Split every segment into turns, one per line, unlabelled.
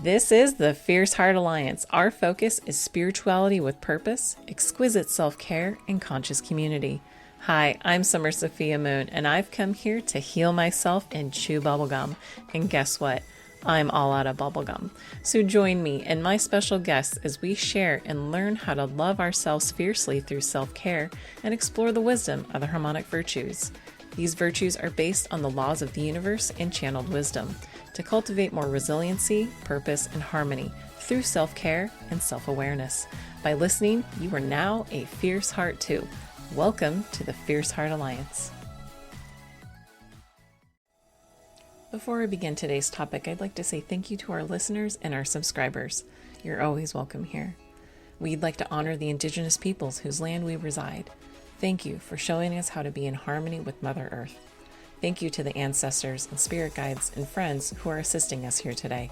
This is the Fierce Heart Alliance. Our focus is spirituality with purpose, exquisite self-care, and conscious community. Hi, I'm Summer Sophia Moon, and I've come here to heal myself and chew bubblegum. And guess what? I'm all out of bubblegum. So join me and my special guests as we share and learn how to love ourselves fiercely through self-care and explore the wisdom of the harmonic virtues. These virtues are based on the laws of the universe and channeled wisdom to cultivate more resiliency, purpose, and harmony through self-care and self-awareness. By listening, you are now a fierce heart too. Welcome to the Fierce Heart Alliance. Before I begin today's topic, I'd like to say thank you to our listeners and our subscribers. You're always welcome here. We'd like to honor the indigenous peoples whose land we reside. Thank you for showing us how to be in harmony with Mother Earth. Thank you to the ancestors and spirit guides and friends who are assisting us here today.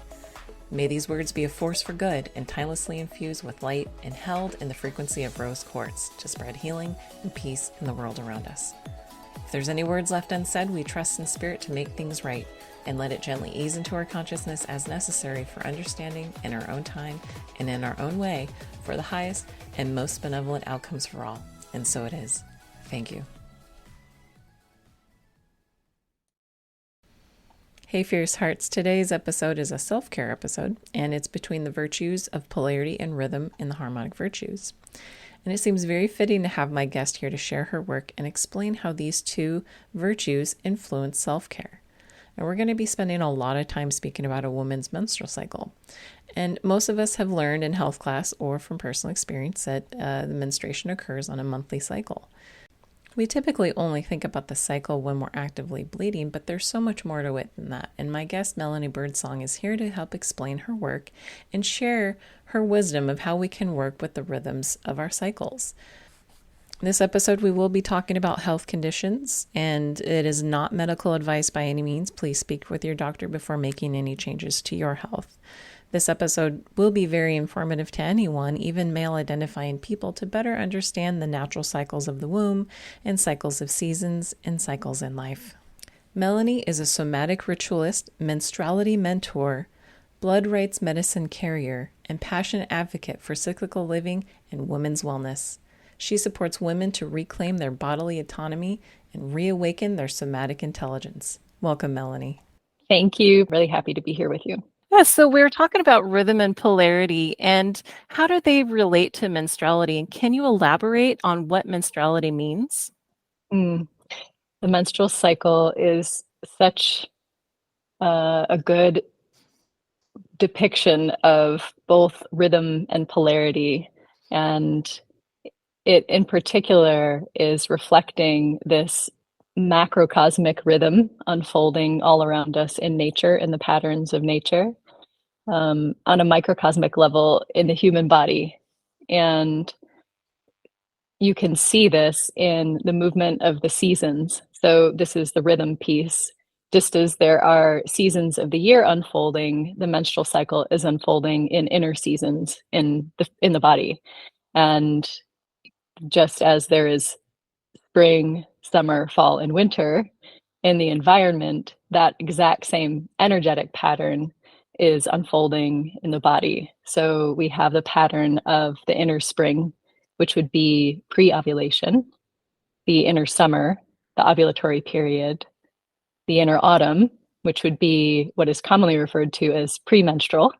May these words be a force for good and timelessly infused with light and held in the frequency of rose quartz to spread healing and peace in the world around us. If there's any words left unsaid, we trust in spirit to make things right and let it gently ease into our consciousness as necessary for understanding in our own time and in our own way for the highest and most benevolent outcomes for all. And so it is. Thank you. Hey Fierce Hearts, today's episode is a self-care episode, and it's between the virtues of polarity and rhythm in the harmonic virtues. And it seems very fitting to have my guest here to share her work and explain how these two virtues influence self-care. And we're going to be spending a lot of time speaking about a woman's menstrual cycle. And most of us have learned in health class or from personal experience that the menstruation occurs on a monthly cycle. We typically only think about the cycle when we're actively bleeding, but there's so much more to it than that. And my guest, Melanie Birdsong, is here to help explain her work and share her wisdom of how we can work with the rhythms of our cycles. In this episode, we will be talking about health conditions, and it is not medical advice by any means. Please speak with your doctor before making any changes to your health. This episode will be very informative to anyone, even male-identifying people, to better understand the natural cycles of the womb and cycles of seasons and cycles in life. Melanie is a somatic ritualist, menstruality mentor, blood rites medicine carrier, and passionate advocate for cyclical living and women's wellness. She supports women to reclaim their bodily autonomy and reawaken their somatic intelligence. Welcome, Melanie.
Thank you. Really happy to be here with you.
Yeah, so we're talking about rhythm and polarity, and how do they relate to menstruality? And can you elaborate on what menstruality means?
The menstrual cycle is such a good depiction of both rhythm and polarity, and it in particular is reflecting this macrocosmic rhythm unfolding all around us in nature, in the patterns of nature, on a microcosmic level in the human body. And you can see this in the movement of the seasons. So this is the rhythm piece. Just as there are seasons of the year unfolding, the menstrual cycle is unfolding in inner seasons in the body. And just as there is spring, summer, fall, and winter in the environment, that exact same energetic pattern is unfolding in the body. So we have the pattern of the inner spring, which would be pre-ovulation, the inner summer, the ovulatory period, the inner autumn, which would be what is commonly referred to as premenstrual,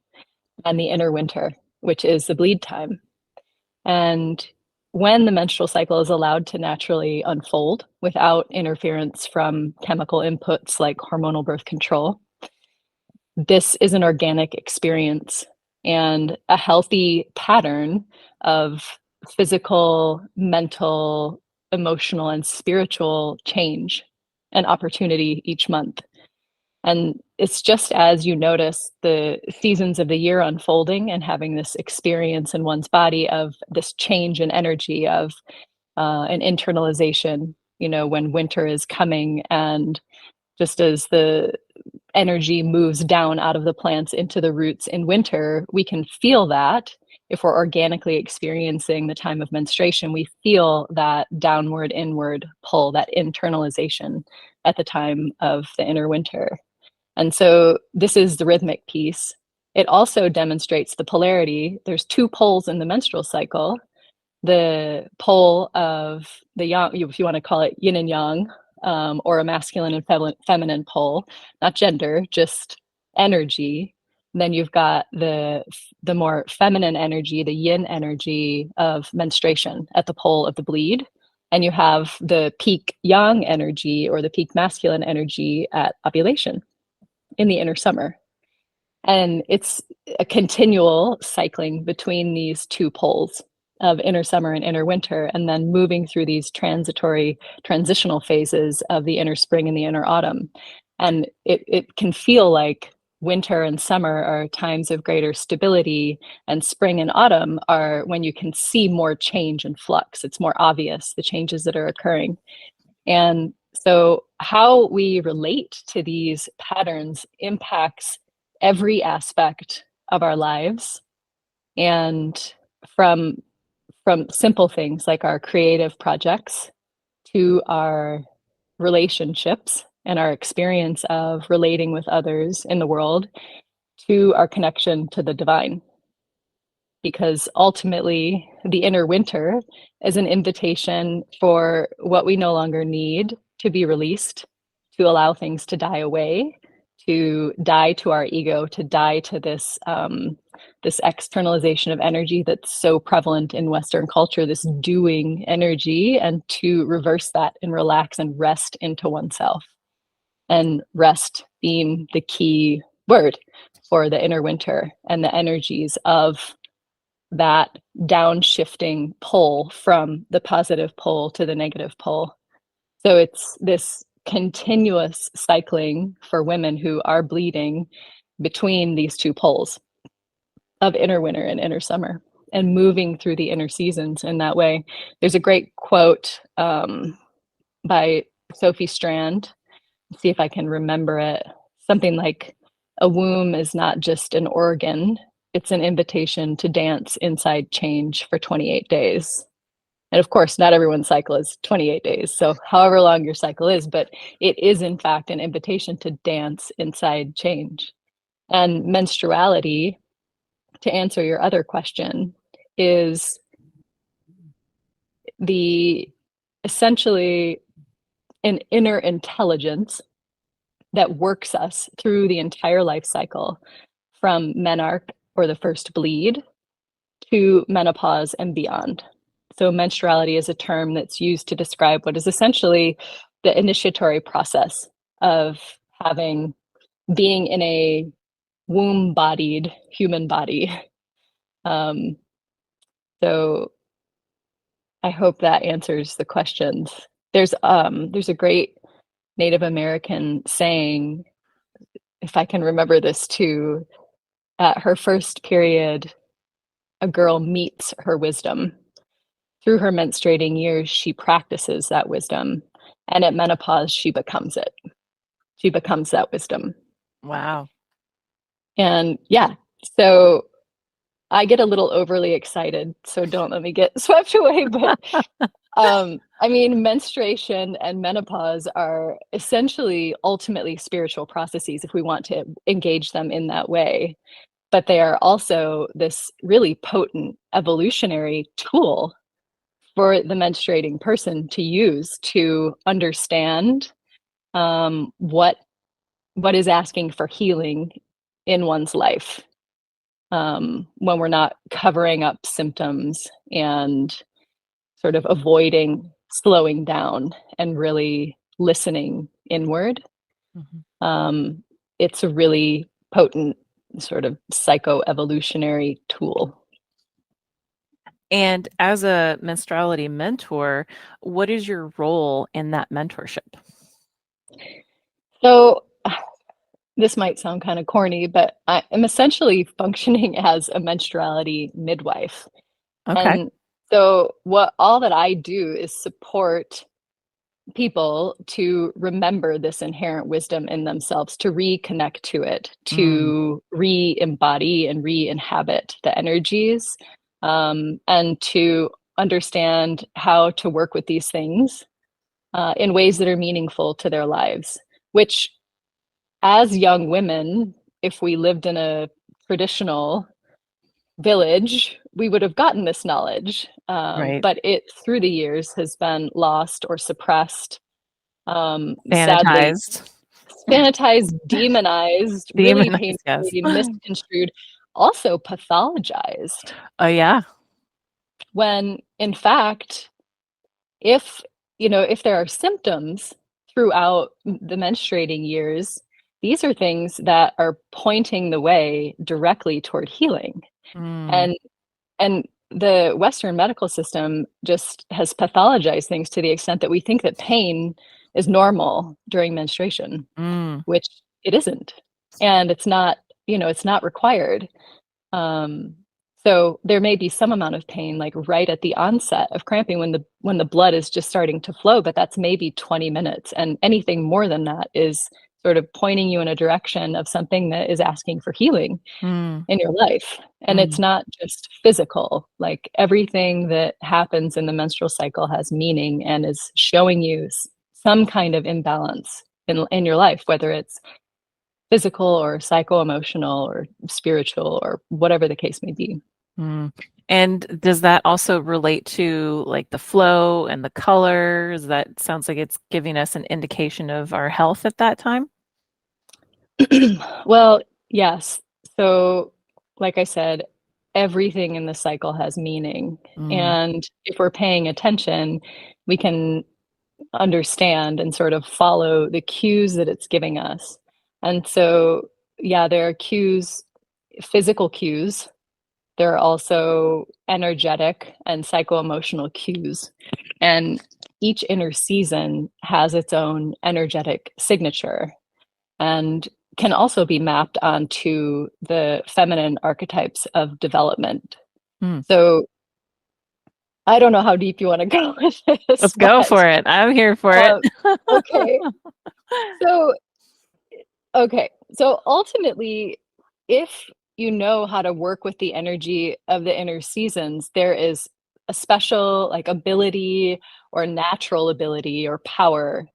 and the inner winter, which is the bleed time. And when the menstrual cycle is allowed to naturally unfold without interference from chemical inputs like hormonal birth control, this is an organic experience and a healthy pattern of physical, mental, emotional, and spiritual change and opportunity each month. And it's just as you notice the seasons of the year unfolding and having this experience in one's body of this change in energy of an internalization, when winter is coming, and just as the energy moves down out of the plants into the roots in winter, we can feel that. If we're organically experiencing the time of menstruation, we feel that downward, inward pull, that internalization at the time of the inner winter. And so this is the rhythmic piece. it also demonstrates the polarity. There's two poles in the menstrual cycle. The pole of the yang, if you want to call it yin and yang, or a masculine and feminine pole, not gender, just energy. And then you've got the more feminine energy, the yin energy of menstruation at the pole of the bleed. And you have the peak yang energy or the peak masculine energy at ovulation in the inner summer. And it's a continual cycling between these two poles of inner summer and inner winter, and then moving through these transitory transitional phases of the inner spring and the inner autumn. And it can feel like winter and summer are times of greater stability, and spring and autumn are when you can see more change and flux. It's more obvious, the changes that are occurring. And so how we relate to these patterns impacts every aspect of our lives. And from simple things like our creative projects to our relationships and our experience of relating with others in the world to our connection to the divine. Because ultimately, the inner winter is an invitation for what we no longer need to be released, to allow things to die away, to die to our ego, to die to this externalization of energy that's so prevalent in Western culture, this doing energy, and to reverse that and relax and rest into oneself. And rest being the key word for the inner winter and the energies of that downshifting pull from the positive pole to the negative pole. So it's this continuous cycling for women who are bleeding between these two poles of inner winter and inner summer, and moving through the inner seasons in that way. There's a great quote by Sophie Strand. Let's see if I can remember it. Something like, "A womb is not just an organ, it's an invitation to dance inside change for 28 days." And of course, not everyone's cycle is 28 days. So however long your cycle is, but it is in fact an invitation to dance inside change. And menstruality, to answer your other question, is the essentially an inner intelligence that works us through the entire life cycle, from menarche or the first bleed to menopause and beyond. So menstruality is a term that's used to describe what is essentially the initiatory process of being in a womb-bodied human body. So I hope that answers the questions. There's a great Native American saying, if I can remember this too, at her first period, a girl meets her wisdom. Through her menstruating years, she practices that wisdom. And at menopause, she becomes it. She becomes that wisdom.
Wow.
And yeah, so I get a little overly excited, so don't let me get swept away. But I mean, menstruation and menopause are essentially ultimately spiritual processes if we want to engage them in that way. But they are also this really potent evolutionary tool for the menstruating person to use to understand what is asking for healing in one's life, when we're not covering up symptoms and sort of avoiding slowing down and really listening inward. Mm-hmm. It's a really potent sort of psychoevolutionary tool.
And as a menstruality mentor, what is your role in that mentorship?
So this might sound kind of corny, but I am essentially functioning as a menstruality midwife.
Okay.
And so all that I do is support people to remember this inherent wisdom in themselves, to reconnect to it, to re-embody and re-inhabit the energies, and to understand how to work with these things in ways that are meaningful to their lives, which, as young women, if we lived in a traditional village, we would have gotten this knowledge.
Right.
But it, through the years, has been lost or suppressed, sadly,
Sanitized.
sanitized, demonized, really
Demonized, yes.
painfully misconstrued, also pathologized.
Oh, yeah.
When in fact, if if there are symptoms throughout the menstruating years, these are things that are pointing the way directly toward healing.
Mm,
And and the Western medical system just has pathologized things to the extent that we think that pain is normal during menstruation,
mm,
which it isn't. And it's not, it's not required. Um, so there may be some amount of pain like right at the onset of cramping when the blood is just starting to flow, but that's maybe 20 minutes. And anything more than that is sort of pointing you in a direction of something that is asking for healing
mm,
in your life. And it's
mm,
not just physical. Like everything that happens in the menstrual cycle has meaning and is showing you some kind of imbalance in your life, whether it's physical or psycho-emotional or spiritual or whatever the case may be.
mm. And does that also relate to like the flow and the colors? That sounds like it's giving us an indication of our health at that time.
Well, yes. So, like I said, everything in the cycle has meaning.
Mm,
And if we're paying attention, we can understand and sort of follow the cues that it's giving us. And so, yeah, there are cues, physical cues. There are also energetic and psycho-emotional cues. And each inner season has its own energetic signature and can also be mapped onto the feminine archetypes of development.
mm.
So I don't know how deep you want to go with this,
Let's go
but
for it. I'm here for it.
um, okay. So so ultimately, if you know how to work with the energy of the inner seasons, there is a special like ability or natural ability or power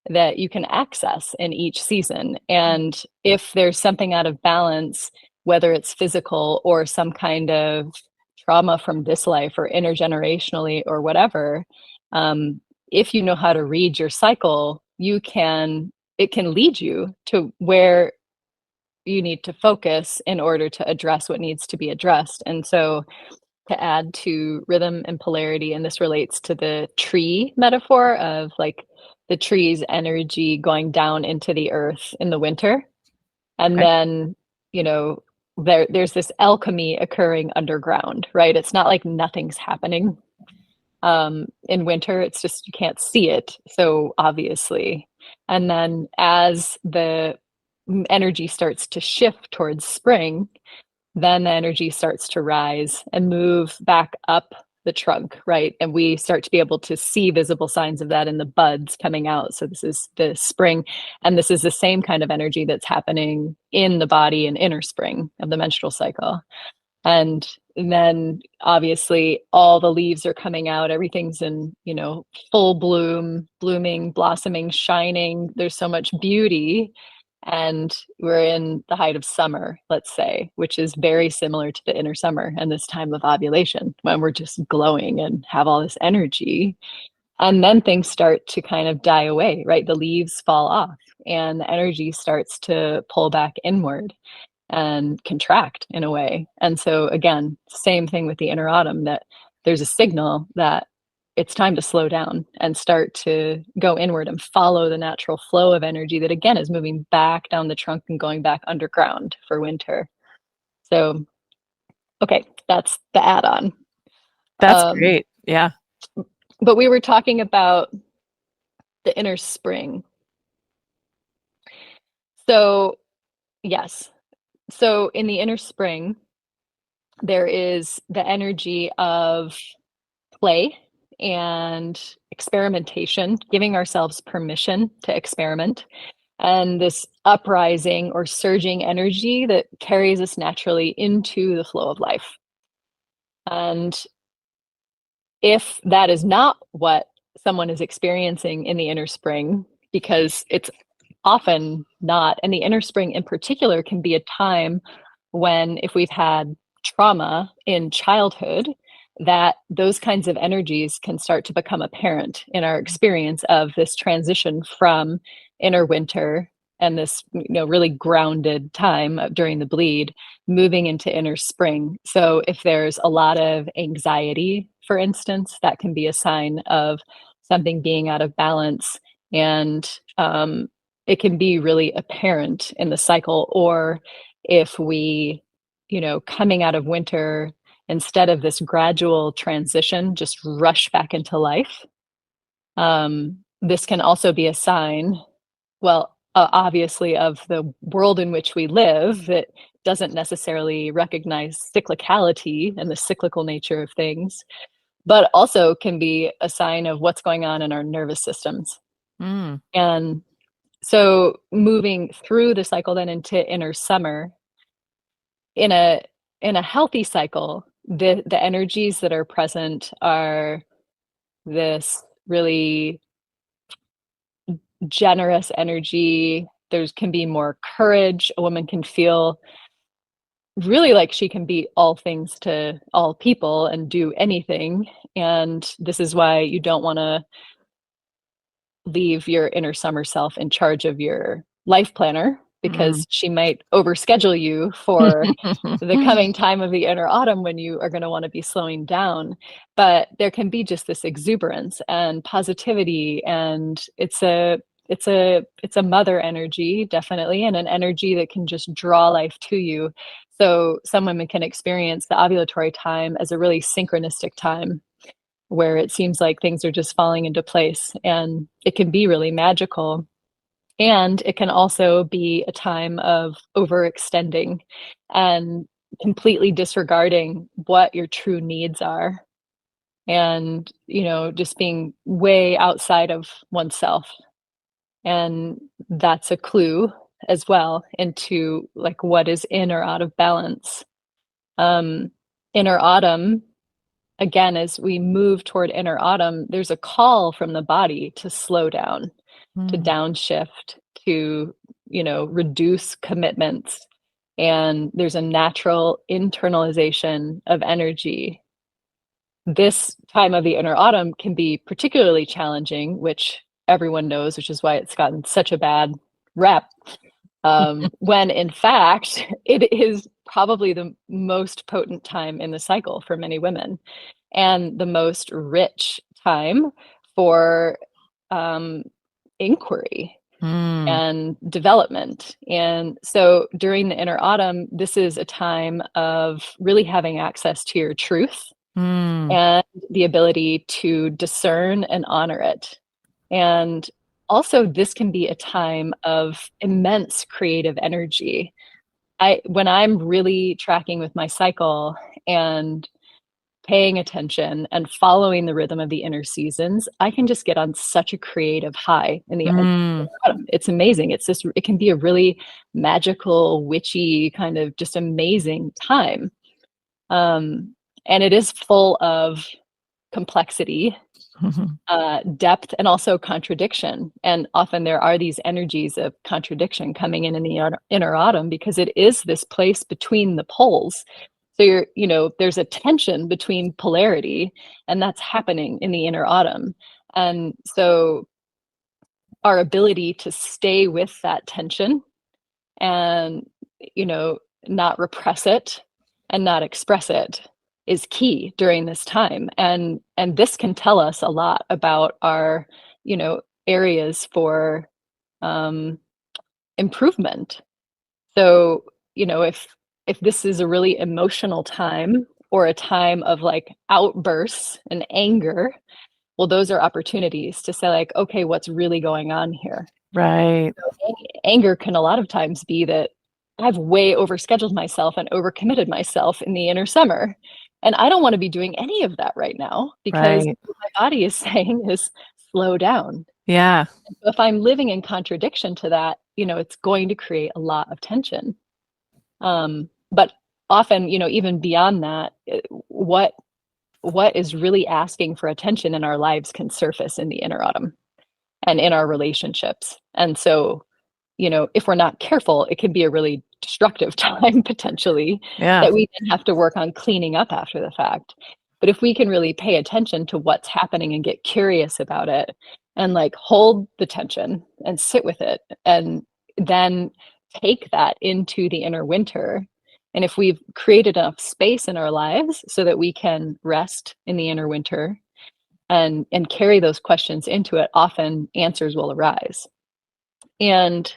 that you can access in each season. And if there's something out of balance, whether it's physical or some kind of trauma from this life or intergenerationally or whatever, um, if you know how to read your cycle, it can lead you to where you need to focus in order to address what needs to be addressed. And so to add to rhythm and polarity, and this relates to the tree metaphor of like the tree's energy going down into the earth in the winter. And
Okay.
then, you know, there's this alchemy occurring underground, right? It's not like nothing's happening. In winter, it's just you can't see it so obviously. And then as the energy starts to shift towards spring, then the energy starts to rise and move back up the trunk, right? And we start to be able to see visible signs of that in the buds coming out. So this is the spring. And this is the same kind of energy that's happening in the body in inner spring of the menstrual cycle. And then obviously all the leaves are coming out, everything's in, full bloom, blooming, blossoming, shining. There's so much beauty. And we're in the height of summer, let's say, which is very similar to the inner summer and this time of ovulation when we're just glowing and have all this energy. And then things start to kind of die away, right? The leaves fall off and the energy starts to pull back inward and contract in a way. And so again, same thing with the inner autumn, that there's a signal that it's time to slow down and start to go inward and follow the natural flow of energy that again is moving back down the trunk and going back underground for winter. So okay, that's the add-on.
That's
Um,
great. Yeah.
but we were talking about the inner spring. So yes. So in the inner spring, there is the energy of play and experimentation, giving ourselves permission to experiment, and this uprising or surging energy that carries us naturally into the flow of life. And if that is not what someone is experiencing in the inner spring, because it's often not, and the inner spring in particular can be a time when, if we've had trauma in childhood, that those kinds of energies can start to become apparent in our experience of this transition from inner winter and this, really grounded time during the bleed, moving into inner spring. So if there's a lot of anxiety, for instance, that can be a sign of something being out of balance. And it can be really apparent in the cycle. Or if we, coming out of winter, instead of this gradual transition, just rush back into life. This can also be a sign, well, obviously, of the world in which we live that doesn't necessarily recognize cyclicality and the cyclical nature of things, but also can be a sign of what's going on in our nervous systems.
Mm.
And so moving through the cycle then into inner summer, in a healthy cycle, the energies that are present are this really generous energy. There can be more courage. A woman can feel really like she can be all things to all people and do anything. And this is why you don't want to leave your inner summer self in charge of your life planner, because she might overschedule you for the coming time of the inner autumn when you are going to want to be slowing down. But there can be just this exuberance and positivity, and it's a mother energy, definitely, and an energy that can just draw life to you. So some women can experience the ovulatory time as a really synchronistic time, where it seems like things are just falling into place, and it can be really magical. And it can also be a time of overextending and completely disregarding what your true needs are, and, just being way outside of oneself. And that's a clue as well into like what is in or out of balance. Inner autumn, again, as we move toward inner autumn, there's a call from the body to slow down, to downshift, to, reduce commitments. And there's a natural internalization of energy. This time of the inner autumn can be particularly challenging, which everyone knows, which is why it's gotten such a bad rep. When in fact, it is probably the most potent time in the cycle for many women, and the most rich time for inquiry and development. And so during the inner autumn, this is a time of really having access to your truth and the ability to discern and honor it. And also, this can be a time of immense creative energy. When I'm really tracking with my cycle and paying attention and following the rhythm of the inner seasons, I can just get on such a creative high in the autumn. It's amazing. It can be a really magical, witchy, kind of just amazing time. And it is full of complexity, depth, and also contradiction. And often there are these energies of contradiction coming in the inner autumn, because it is this place between the poles. So there's a tension between polarity, and that's happening in the inner autumn. And so our ability to stay with that tension and, not repress it and not express it is key during this time. And this can tell us a lot about our, areas for improvement. So, if this is a really emotional time, or a time of like outbursts and anger, well, those are opportunities to say like, okay, what's really going on here?
Right.
So anger can a lot of times be that I've way overscheduled myself and overcommitted myself in the inner summer. And I don't want to be doing any of that right now, because
Right.
what my body is saying is slow down.
Yeah.
So if I'm living in contradiction to that, it's going to create a lot of tension. But often, even beyond that, what is really asking for attention in our lives can surface in the inner autumn and in our relationships. And so, if we're not careful, it can be a really destructive time potentially
Yeah.
that we then have to work on cleaning up after the fact. But if we can really pay attention to what's happening and get curious about it and like hold the tension and sit with it and then take that into the inner winter. And if we've created enough space in our lives so that we can rest in the inner winter and carry those questions into it, often answers will arise. And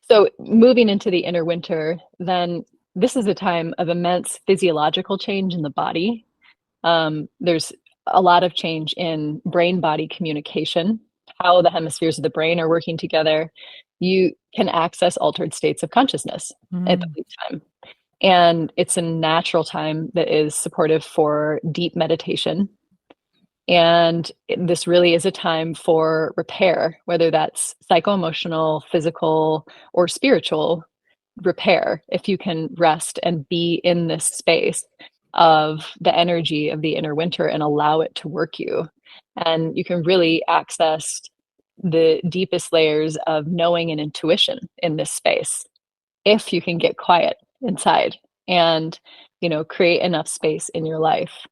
so moving into the inner winter, then this is a time of immense physiological change in the body. There's a lot of change in brain-body communication, how the hemispheres of the brain are working together. You can access altered states of consciousness at the lead time. And it's a natural time that is supportive for deep meditation. And this really is a time for repair, whether that's psycho-emotional, physical, or spiritual repair. If you can rest and be in this space of the energy of the inner winter and allow it to work you. And you can really access the deepest layers of knowing and intuition in this space if you can get quiet inside and, create enough space in your life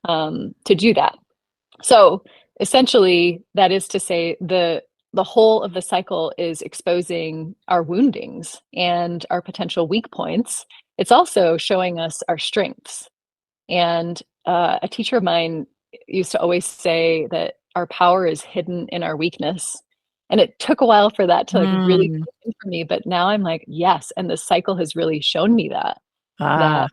to do that. So essentially, that is to say, the whole of the cycle is exposing our woundings and our potential weak points. It's also showing us our strengths. And a teacher of mine used to always say that our power is hidden in our weakness. And it took a while for that to like really
Mm.
click in for me, but now I'm like, yes. And the cycle has really shown me that
Ah.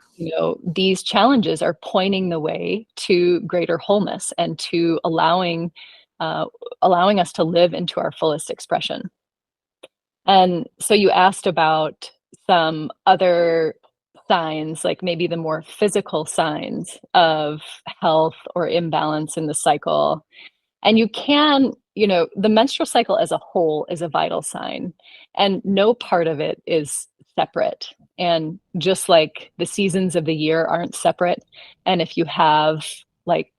these challenges are pointing the way to greater wholeness and to allowing us to live into our fullest expression. And so you asked about some other signs, like maybe the more physical signs of health or imbalance in the cycle. And you can, the menstrual cycle as a whole is a vital sign, and no part of it is separate. And just like the seasons of the year aren't separate, and if you have like,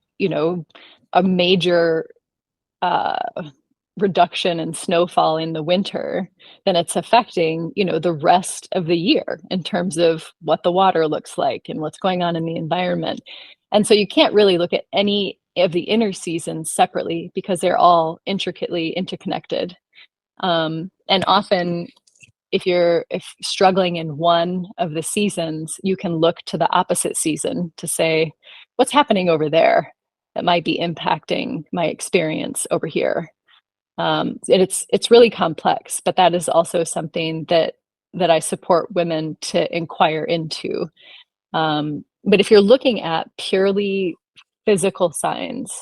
a major reduction in snowfall in the winter, then it's affecting, the rest of the year in terms of what the water looks like and what's going on in the environment. And so you can't really look at any of the inner seasons separately because they're all intricately interconnected. And often if struggling in one of the seasons, you can look to the opposite season to say, what's happening over there that might be impacting my experience over here. And it's really complex, but that is also something that I support women to inquire into. But if you're looking at purely physical signs,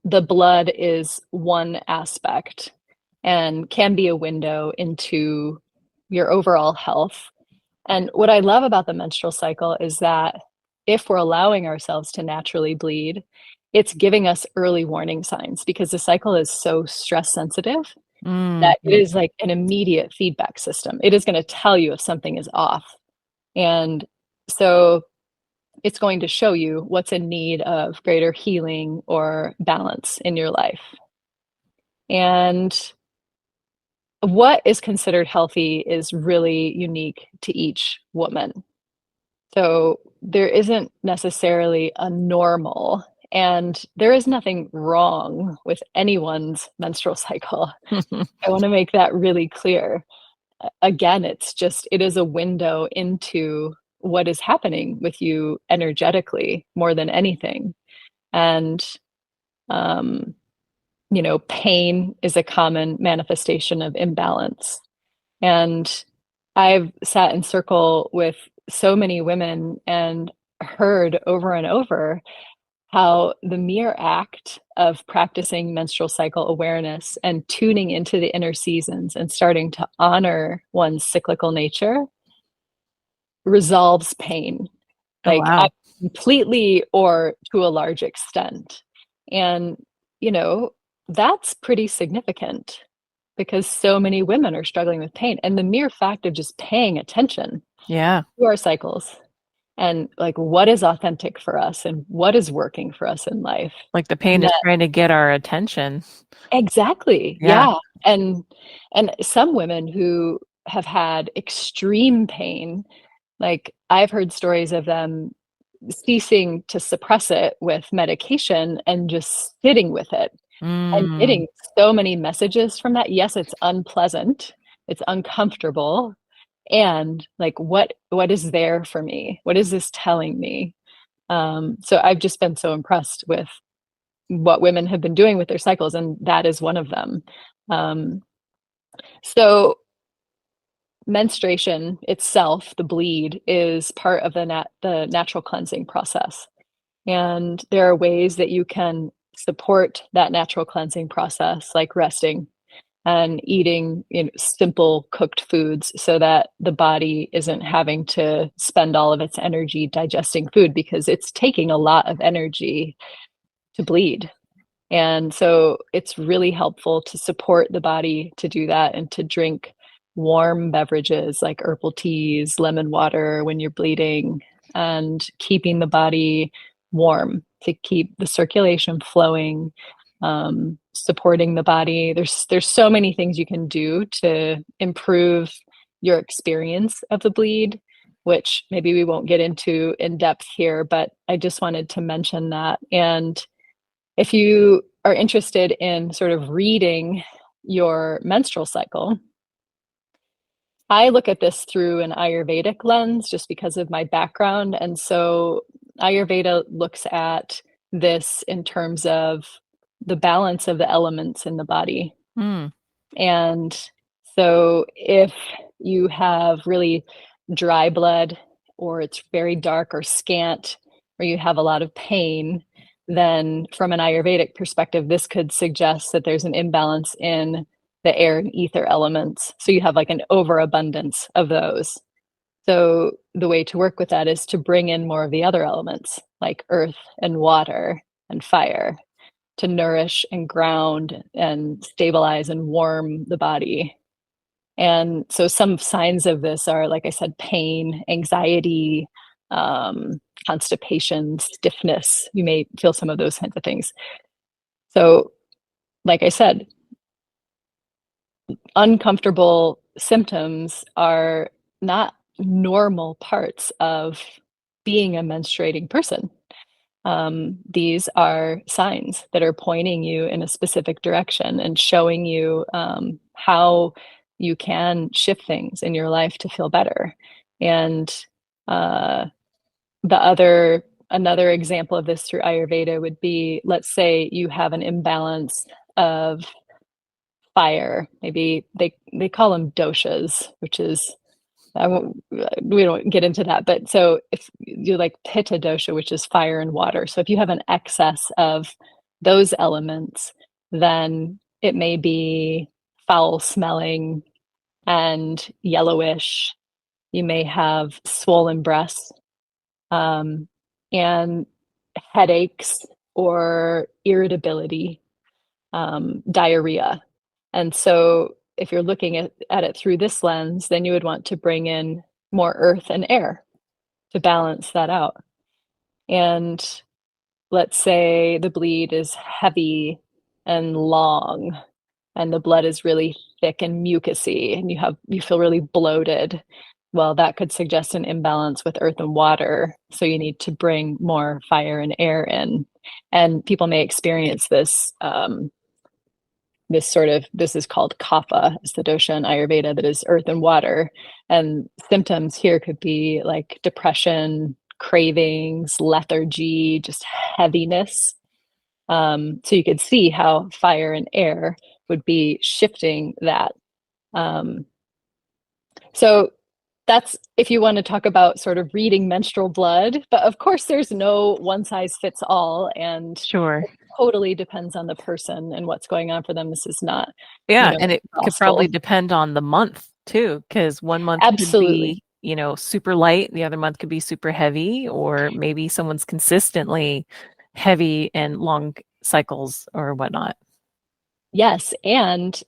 the blood is one aspect and can be a window into your overall health. And what I love about the menstrual cycle is that if we're allowing ourselves to naturally bleed, it's giving us early warning signs because the cycle is so stress sensitive that it
Mm.
is like an immediate feedback system. It is going to tell you if something is off. And so it's going to show you what's in need of greater healing or balance in your life. And what is considered healthy is really unique to each woman. So there isn't necessarily a normal, and there is nothing wrong with anyone's menstrual cycle. I want to make that really clear. Again, it is a window into what is happening with you energetically more than anything. And, pain is a common manifestation of imbalance. And I've sat in circle with so many women and heard over and over how the mere act of practicing menstrual cycle awareness and tuning into the inner seasons and starting to honor one's cyclical nature resolves pain,
Oh,
like
wow.
completely or to a large extent. And, that's pretty significant because so many women are struggling with pain. And the mere fact of just paying attention
Yeah.
to our cycles and like what is authentic for us and what is working for us in life.
Like the pain
And
is
that
trying to get our attention.
exactly.
Yeah.
Yeah. And some women who have had extreme pain, like I've heard stories of them ceasing to suppress it with medication and just sitting with it and
Mm.
getting so many messages from that. Yes, it's unpleasant, it's uncomfortable, and like what is there for me? What is this telling me? So I've just been so impressed with what women have been doing with their cycles, and that is one of them. Um, so menstruation itself, the bleed, is part of the natural cleansing process. And there are ways that you can support that natural cleansing process, like resting and eating, simple cooked foods so that the body isn't having to spend all of its energy digesting food because it's taking a lot of energy to bleed. And so it's really helpful to support the body to do that and to drink warm beverages like herbal teas, lemon water when you're bleeding, and keeping the body warm to keep the circulation flowing, supporting the body. There's so many things you can do to improve your experience of the bleed, which maybe we won't get into in depth here, but I just wanted to mention that. And if you are interested in sort of reading your menstrual cycle, I look at this through an Ayurvedic lens just because of my background. And so Ayurveda looks at this in terms of the balance of the elements in the body.
Mm.
And so if you have really dry blood, or it's very dark or scant, or you have a lot of pain, then from an Ayurvedic perspective, this could suggest that there's an imbalance in the air and ether elements. So you have like an overabundance of those. So the way to work with that is to bring in more of the other elements like earth and water and fire to nourish and ground and stabilize and warm the body. And so some signs of this are, like I said, pain, anxiety, constipation, stiffness. You may feel some of those kinds of things. So, like I said, uncomfortable symptoms are not normal parts of being a menstruating person. These are signs that are pointing you in a specific direction and showing you how you can shift things in your life to feel better. And uh, another example of this through Ayurveda would be, let's say you have an imbalance of fire. Maybe they call them doshas, which is we don't get into that, but so if you like pitta dosha, which is fire and water, so if you have an excess of those elements, then it may be foul smelling and yellowish. You may have swollen breasts, and headaches or irritability, diarrhea. And so if you're looking at it through this lens, then you would want to bring in more earth and air to balance that out. And let's say the bleed is heavy and long, and the blood is really thick and mucousy, and you feel really bloated. Well, that could suggest an imbalance with earth and water. So you need to bring more fire and air in. And people may experience this this is called kapha, is the dosha in Ayurveda, that is earth and water. And symptoms here could be like depression, cravings, lethargy, just heaviness. So you could see how fire and air would be shifting that. Um, so that's if you want to talk about sort of reading menstrual blood, but of course there's no one size fits all, and
Sure.
it totally depends on the person and what's going on for them. This is not,
Yeah, and it could probably
gospel.
depend on the month too, because one month could
Absolutely.
be, super light, the other month could be super heavy, or maybe someone's consistently heavy and long cycles or whatnot.
Yes. And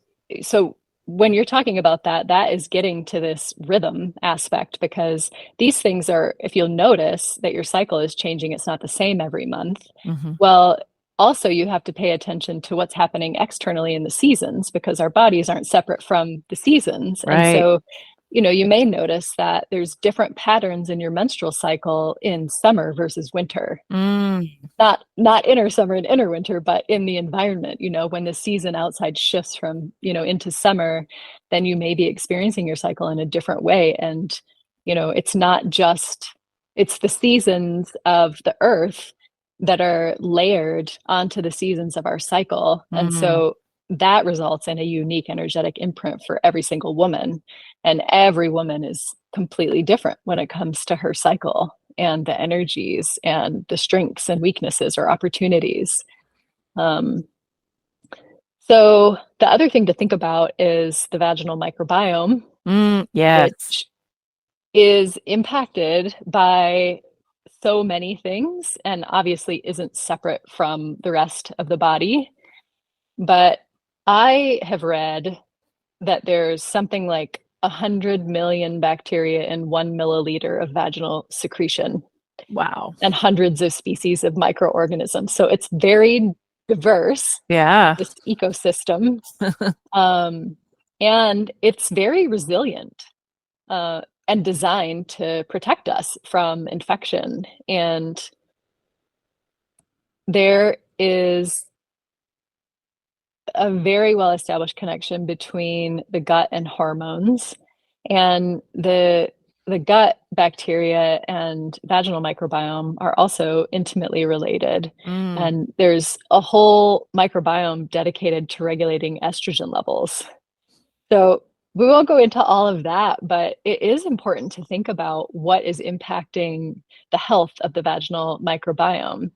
so when you're talking about that, that is getting to this rhythm aspect, because these things are, if you'll notice that your cycle is changing, it's not the same every month.
Hmm.
Well, also you have to pay attention to what's happening externally in the seasons, because our bodies aren't separate from the seasons. And
Right.
so, you may notice that there's different patterns in your menstrual cycle in summer versus winter.
Mm,
Not inner summer and inner winter, but in the environment. When the season outside shifts from, into summer, then you may be experiencing your cycle in a different way. And it's not just, it's the seasons of the earth that are layered onto the seasons of our cycle. And
mm,
so that results in a unique energetic imprint for every single woman. And every woman is completely different when it comes to her cycle and the energies and the strengths and weaknesses or opportunities. Um, so the other thing to think about is the vaginal microbiome,
yes.
which is impacted by so many things and obviously isn't separate from the rest of the body. But I have read that there's something like 100 million bacteria in 1 milliliter of vaginal secretion,
Wow.
and hundreds of species of microorganisms. So it's very diverse,
Yeah.
this ecosystem, um, and it's very resilient, and designed to protect us from infection. And there is a very well established connection between the gut and hormones, and the gut bacteria and vaginal microbiome are also intimately related.
Mm,
And there's a whole microbiome dedicated to regulating estrogen levels. So we won't go into all of that, but it is important to think about what is impacting the health of the vaginal microbiome,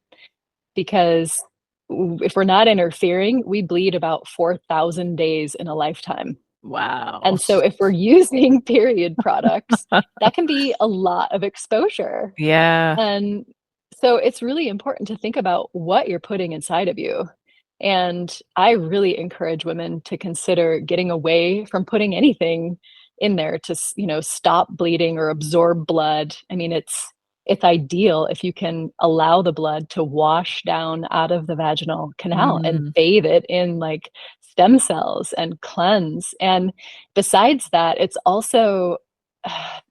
because if we're not interfering, we bleed about 4,000 days in a lifetime.
wow.
And so if we're using period products, that can be a lot of exposure.
Yeah.
And so it's really important to think about what you're putting inside of you. And I really encourage women to consider getting away from putting anything in there to, stop bleeding or absorb blood. I mean, it's ideal if you can allow the blood to wash down out of the vaginal canal and
Mm,
bathe it in like stem cells and cleanse. And besides that, it's also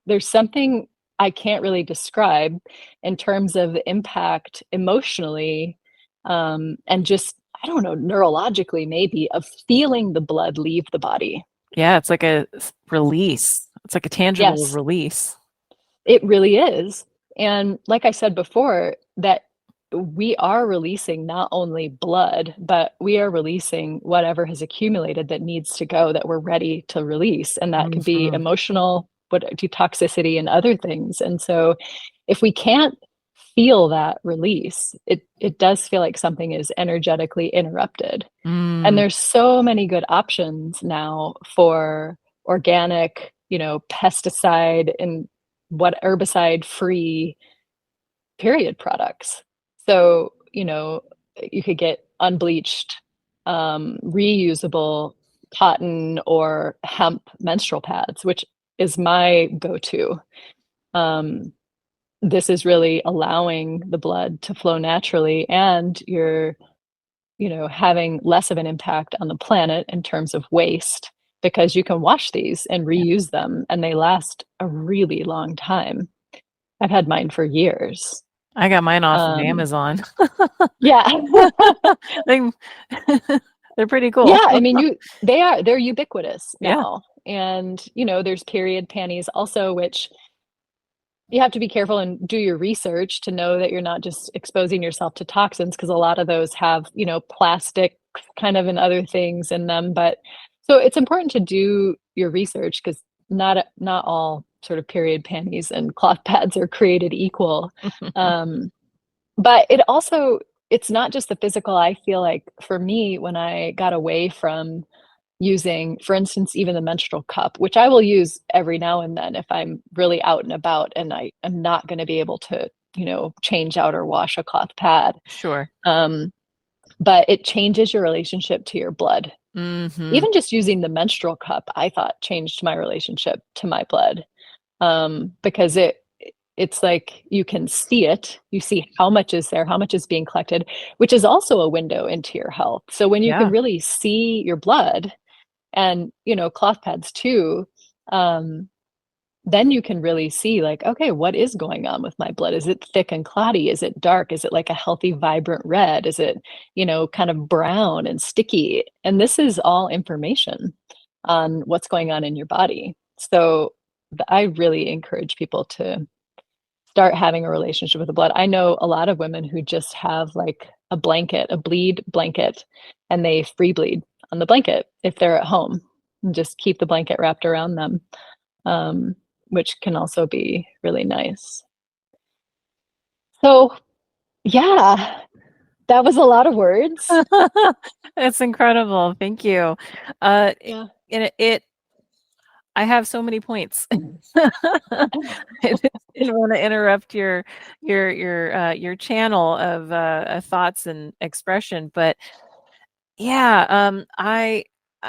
there's something I can't really describe in terms of the impact emotionally, and just, I don't know, neurologically maybe, of feeling the blood leave the body.
yeah, it's like a release. It's like a tangible
Yes,
release.
it really is. And like I said before, that we are releasing not only blood, but we are releasing whatever has accumulated that needs to go, that we're ready to release. And that could be
Mhm.
emotional, what toxicity and other things. And so if we can't feel that release, it does feel like something is energetically interrupted. And
Mm,
there's so many good options now for organic, pesticide and what herbicide free period products. So, you could get unbleached, reusable cotton or hemp menstrual pads, which is my go-to. Um, this is really allowing the blood to flow naturally, and you're, having less of an impact on the planet in terms of waste, because you can wash these and
yeah.
reuse them and they last a really long time. I've had mine for years.
I got mine off of
Um,
Amazon.
yeah.
They they're pretty cool.
Yeah, I mean, they're ubiquitous
Yeah.
now. And, there's period panties also, which you have to be careful and do your research to know that you're not just exposing yourself to toxins, because a lot of those have, plastic kind of and other things in them. But so it's important to do your research, because not all sort of period panties and cloth pads are created equal. Um, but it's not just the physical. I feel like for me, when I got away from using, for instance, even the menstrual cup, which I will use every now and then if I'm really out and about and I am not going to be able to, change out or wash a cloth pad.
Sure.
Um, but it changes your relationship to your blood.
Mhm.
Even just using the menstrual cup, I thought changed my relationship to my blood, because it's like you can see it. You see how much is there, how much is being collected, which is also a window into your health. So when you can
Yeah.
really see your blood and, cloth pads too, um, then you can really see like, okay, what is going on with my blood? Is it thick and clotty? Is it dark? Is it like a healthy, vibrant red? Is it, kind of brown and sticky? And this is all information on what's going on in your body. So I really encourage people to start having a relationship with the blood. I know a lot of women who just have like a blanket, a bleed blanket, and they free bleed on the blanket if they're at home and just keep the blanket wrapped around them, um, which can also be really nice. So, yeah, that was a lot of words.
It's incredible. Thank you. Uh, it,
Yeah.
it I have so many points. I didn't want to interrupt your channel of thoughts and expression, but yeah, I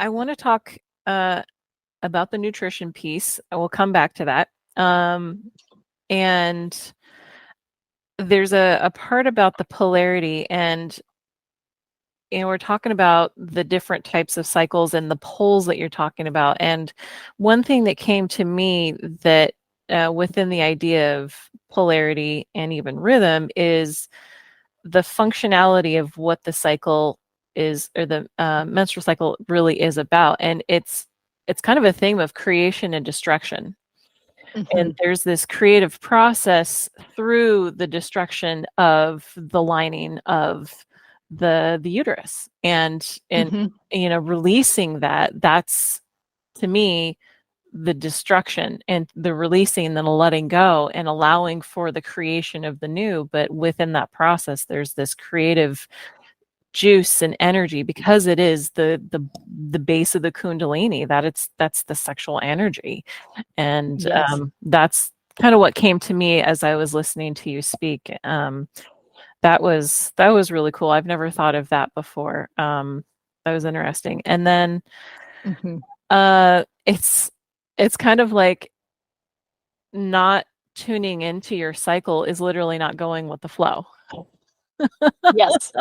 want to talk uh, about the nutrition piece. I will come back to that. And there's a part about the polarity, and we're talking about the different types of cycles and the poles that you're talking about. And one thing that came to me that within the idea of polarity and even rhythm is the functionality of what the cycle is, or the menstrual cycle really is about. And it's kind of a theme of creation and destruction. And
Hmm.
there's this creative process through the destruction of the lining of the uterus, and
Hmm.
releasing that's, to me, the destruction, and the releasing, then letting go and allowing for the creation of the new. But within that process, there's this creative juice and energy, because it is the base of the kundalini, that's the sexual energy. And
Yes.
that's kind of what came to me as I was listening to you speak. That was really cool. I've never thought of that before. That was interesting. And then
Hmm.
it's kind of like not tuning into your cycle is literally not going with the flow.
Yes.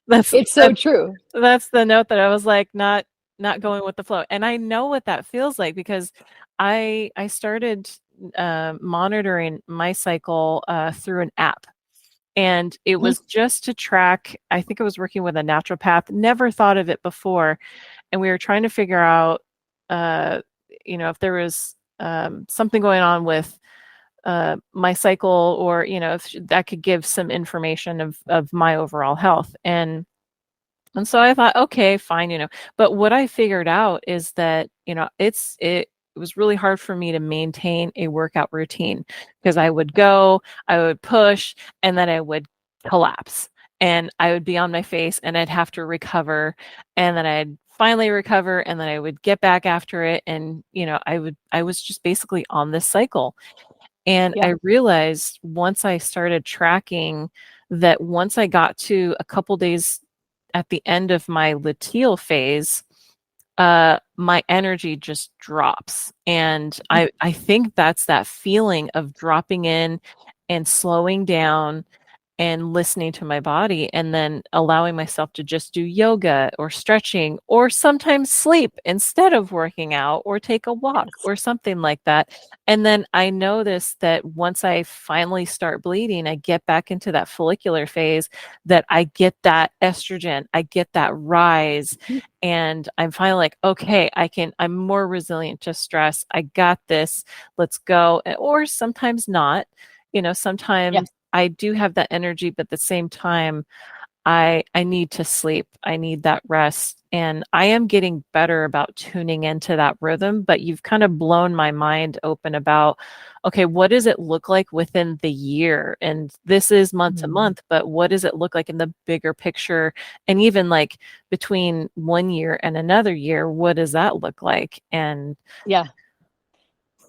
That's
It's so
that,
true.
that's the note that I was like, not going with the flow. And I know what that feels like, because I started monitoring my cycle through an app. And it
Mhm.
was just to track, I think I was working with a naturopath, never thought of it before. And we were trying to figure out, uh, if there was something going on with my cycle, or, if that could give some information of my overall health. And so I thought, okay, fine, But what I figured out is that, it was really hard for me to maintain a workout routine, because I would push, and then I would collapse, and I would be on my face, and I'd have to recover, and then I'd finally recover, and then I would get back after it. And, I was just basically on this cycle. And
Yeah.
I realized, once I started tracking, that once I got to a couple days at the end of my luteal phase, my energy just drops. And I think that's that feeling of dropping in and slowing down and listening to my body, and then allowing myself to just do yoga or stretching, or sometimes sleep instead of working out, or take a walk
Yes.
or something like that. And then I notice that once I finally start bleeding, I get back into that follicular phase, that I get that estrogen, I get that rise,
Mhm.
and I'm finally like, okay, I'm more resilient to stress. I got this. Let's go. Or sometimes not.
Yeah.
Sometimes I do have that energy, but at the same time, I need to sleep. I need that rest. And I am getting better about tuning into that rhythm, but you've kind of blown my mind open about, okay, what does it look like within the year? And this is month to
Mhm.
month, but what does it look like in the bigger picture? And even like between one year and another year, what does that look like? And
Yeah.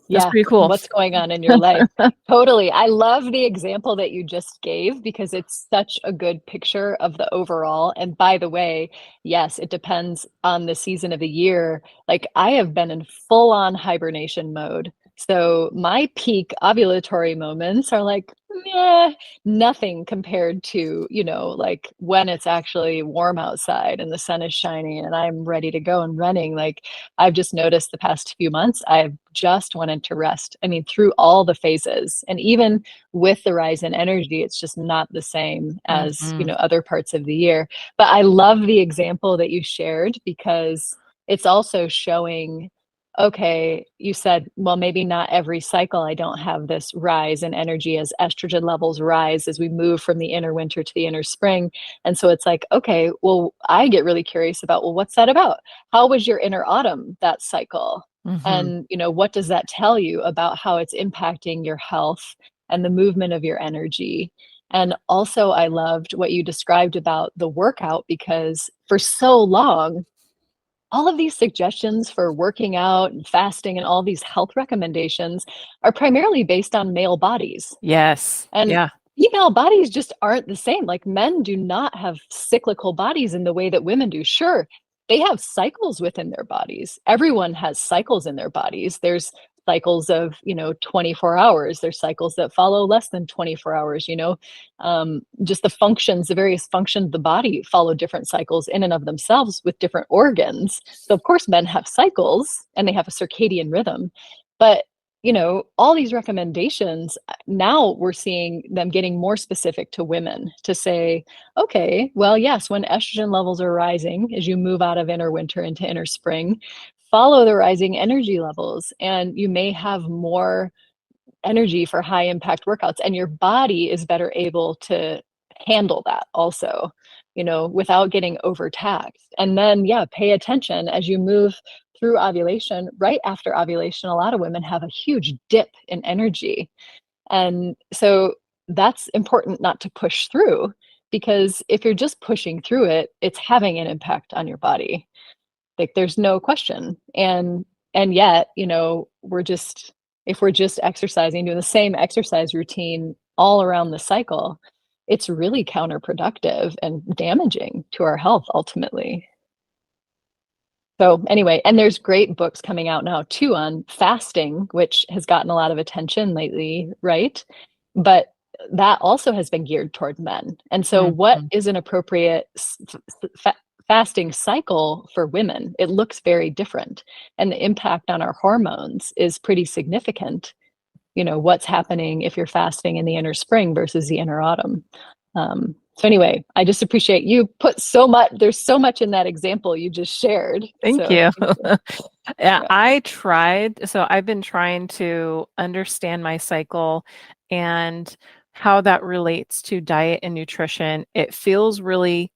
that's
Yeah.
pretty cool.
What's going on in your life? Totally. I love the example that you just gave because it's such a good picture of the overall. And by the way, yes, it depends on the season of the year. Like I have been in full on hibernation mode So my peak ovulatory moments are like, meh, nothing compared to, like when it's actually warm outside and the sun is shining and I'm ready to go and running. Like I've just noticed the past few months, I've just wanted to rest. I mean, through all the phases. And even with the rise in energy, it's just not the same as,
Mm-hmm.
other parts of the year. But I love the example that you shared because it's also showing, okay, you said, well, maybe not every cycle I don't have this rise in energy as estrogen levels rise as we move from the inner winter to the inner spring. And so it's like, okay, well, I get really curious about, well, what's that about? How was your inner autumn that cycle?
Mm-hmm.
And, what does that tell you about how it's impacting your health and the movement of your energy? And also, I loved what you described about the workout because for so long, all of these suggestions for working out and fasting and all these health recommendations are primarily based on male bodies.
Yes.
And
Yeah.
female bodies just aren't the same. Like men do not have cyclical bodies in the way that women do. Sure, they have cycles within their bodies. Everyone has cycles in their bodies. There's cycles of, 24 hours. There's cycles that follow less than 24 hours, just the various functions of the body follow different cycles in and of themselves with different organs. So of course men have cycles and they have a circadian rhythm, but all these recommendations, now we're seeing them getting more specific to women to say, okay, well, yes, when estrogen levels are rising as you move out of inner winter into inner spring, follow the rising energy levels, and you may have more energy for high impact workouts, and your body is better able to handle that also, without getting overtaxed. And then, yeah, pay attention as you move through ovulation. Right after ovulation, a lot of women have a huge dip in energy. And so that's important not to push through, because if you're just pushing through it, it's having an impact on your body. Like there's no question. And yet, we're just if we're just exercising, doing the same exercise routine all around the cycle, it's really counterproductive and damaging to our health ultimately. So anyway, and there's great books coming out now too on fasting, which has gotten a lot of attention lately, right? But that also has been geared toward men. And so what
Mm-hmm.
is an appropriate fasting cycle for women? It looks very different. And the impact on our hormones is pretty significant. What's happening if you're fasting in the inner spring versus the inner autumn. So anyway, I just appreciate you put so much, there's so much in that example you just shared.
Thank
So
you.
thank you.
Yeah,
Yeah.
I've been trying to understand my cycle and how that relates to diet and nutrition. It feels really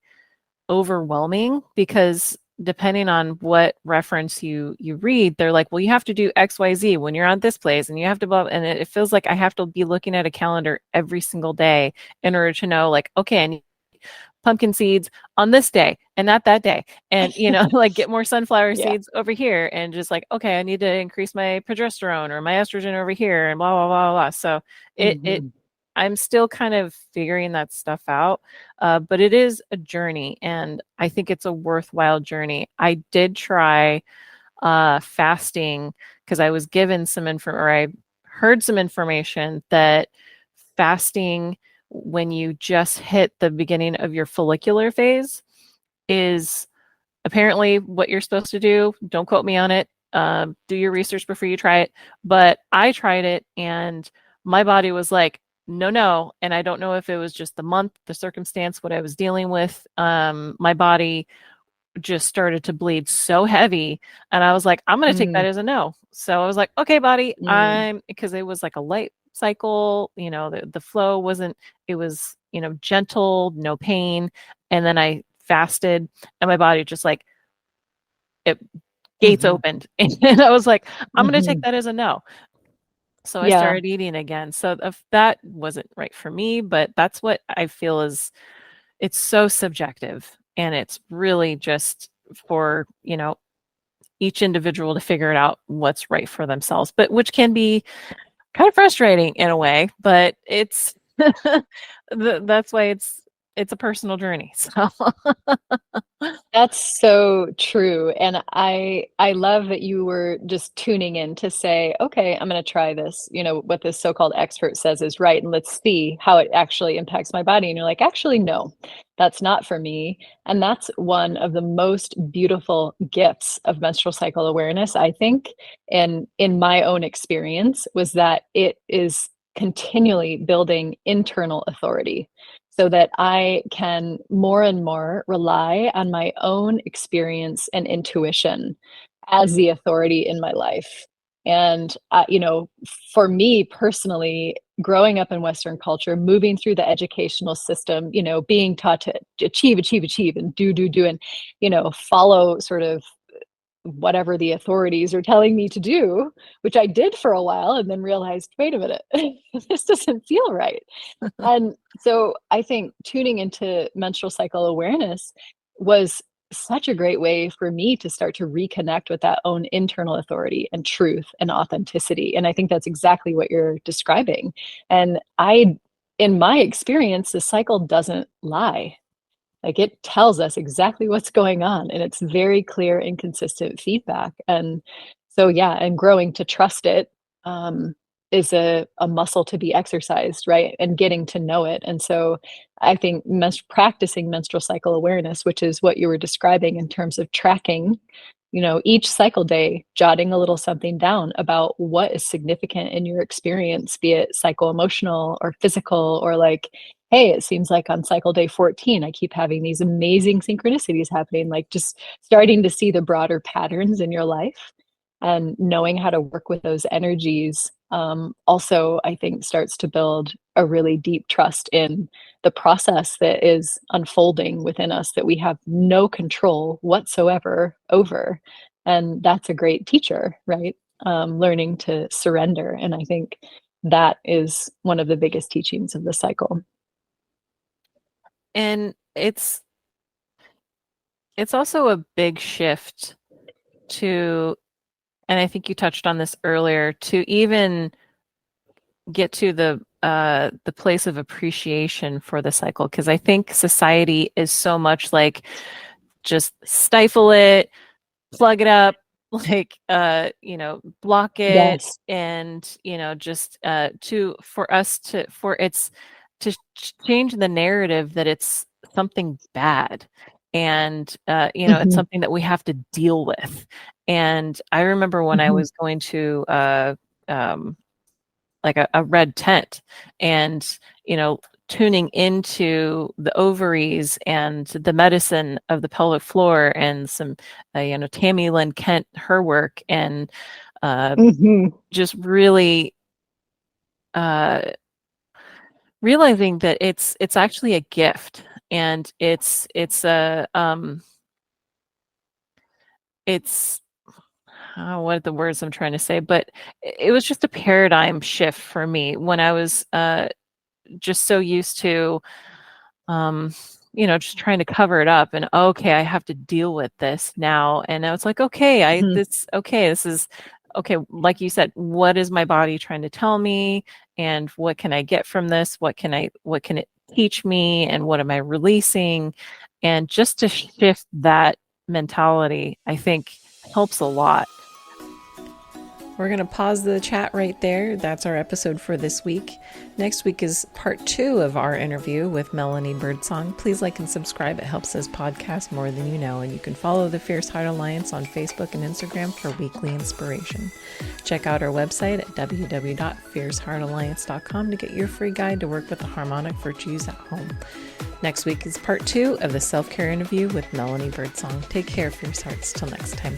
overwhelming because depending on what reference you read, they're like, well, you have to do XYZ when you're on this place and you have to blah, and it feels like I have to be looking at a calendar every single day in order to know, like, okay, I need pumpkin seeds on this day and not that day, and like get more sunflower
Yeah.
seeds over here, and just like, okay, I need to increase my progesterone or my estrogen over here, and blah blah blah blah. So it
Hmm.
I'm still kind of figuring that stuff out, but it is a journey, and I think it's a worthwhile journey. I did try fasting because I was given some info, or I heard some information that fasting when you just hit the beginning of your follicular phase is apparently what you're supposed to do. Don't quote me on it. Do your research before you try it. But I tried it and my body was like, no, no. And I don't know if it was just the month, the circumstance, what I was dealing with. My body just started to bleed so heavy. And I was like, I'm going to take that
Mm,
as a no. So I was like, okay, body,
mm,
because it was like a light cycle, the flow wasn't, it was, gentle, no pain. And then I fasted and my body just like, it gates
hmm,
opened. And I was like, I'm going to take
hmm.
that as a no. So I
Yeah.
started eating again. So if that wasn't right for me, but that's what I feel is, it's so subjective, and it's really just for, each individual to figure it out what's right for themselves, but which can be kind of frustrating in a way, but it's that's why it's it's a personal journey. So
That's so true. And I love that you were just tuning in to say, okay, I'm going to try this. You know, what this so-called expert says is right, and let's see how it actually impacts my body. And you're like, actually, no, that's not for me. And that's one of the most beautiful gifts of menstrual cycle awareness, I think, and in my own experience, was that it is continually building internal authority so that I can more and more rely on my own experience and intuition as the authority in my life. And, you know, for me personally, growing up in Western culture, moving through the educational system, you know, being taught to achieve, achieve, achieve, and do, and, you know, follow sort of whatever the authorities are telling me to do, which I did for a while and then realized, wait a minute, this doesn't feel right. And so I think tuning into menstrual cycle awareness was such a great way for me to start to reconnect with that own internal authority and truth and authenticity. And I think that's exactly what you're describing. And in my experience, the cycle doesn't lie. Like it tells us exactly what's going on and it's very clear and consistent feedback. And so, yeah, and growing to trust it is a muscle to be exercised, right? And getting to know it. And so I think practicing menstrual cycle awareness, which is what you were describing in terms of tracking, you know, each cycle day, jotting a little something down about what is significant in your experience, be it psycho emotional or physical, or like, hey, it seems like on cycle day 14, I keep having these amazing synchronicities happening, like just starting to see the broader patterns in your life and knowing how to work with those energies. Also, I think starts to build a really deep trust in the process that is unfolding within us that we have no control whatsoever over. And that's a great teacher, right? Learning to surrender. And I think that is one of the biggest teachings of the cycle.
and it's also a big shift to, and I think you touched on this earlier, to even get to the place of appreciation for the cycle, because I think society is so much like just stifle it, plug it up, like block it,
Yes.
and just to for us to for it's to change the narrative that it's something bad, and it's
Hmm.
something that we have to deal with. And I remember when I
Hmm.
was going to um like a red tent, and tuning into the ovaries and the medicine of the pelvic floor, and some Tammy Lynn Kent, her work, and uh,
Hmm.
just really uh, realizing that it's actually a gift, and it's a it's what are the words I'm trying to say, but it was just a paradigm shift for me when I was just so used to um just trying to cover it up, and okay, I have to deal with this now. And I was like, okay,
Hmm.
this is okay. Like you said, what is my body trying to tell me, and what can I get from this? What can it teach me, and what am I releasing? And just to shift that mentality, I think helps a lot. We're going to pause the chat right there. That's our episode for this week. Next week is part 2 of our interview with Melanie Birdsong. Please like and subscribe. It helps this podcast more than you know. And you can follow the Fierce Heart Alliance on Facebook and Instagram for weekly inspiration. Check out our website at www.fierceheartalliance.com to get your free guide to work with the harmonic virtues at home. Next week is part 2 of the self-care interview with Melanie Birdsong. Take care, Fierce Hearts. Till next time.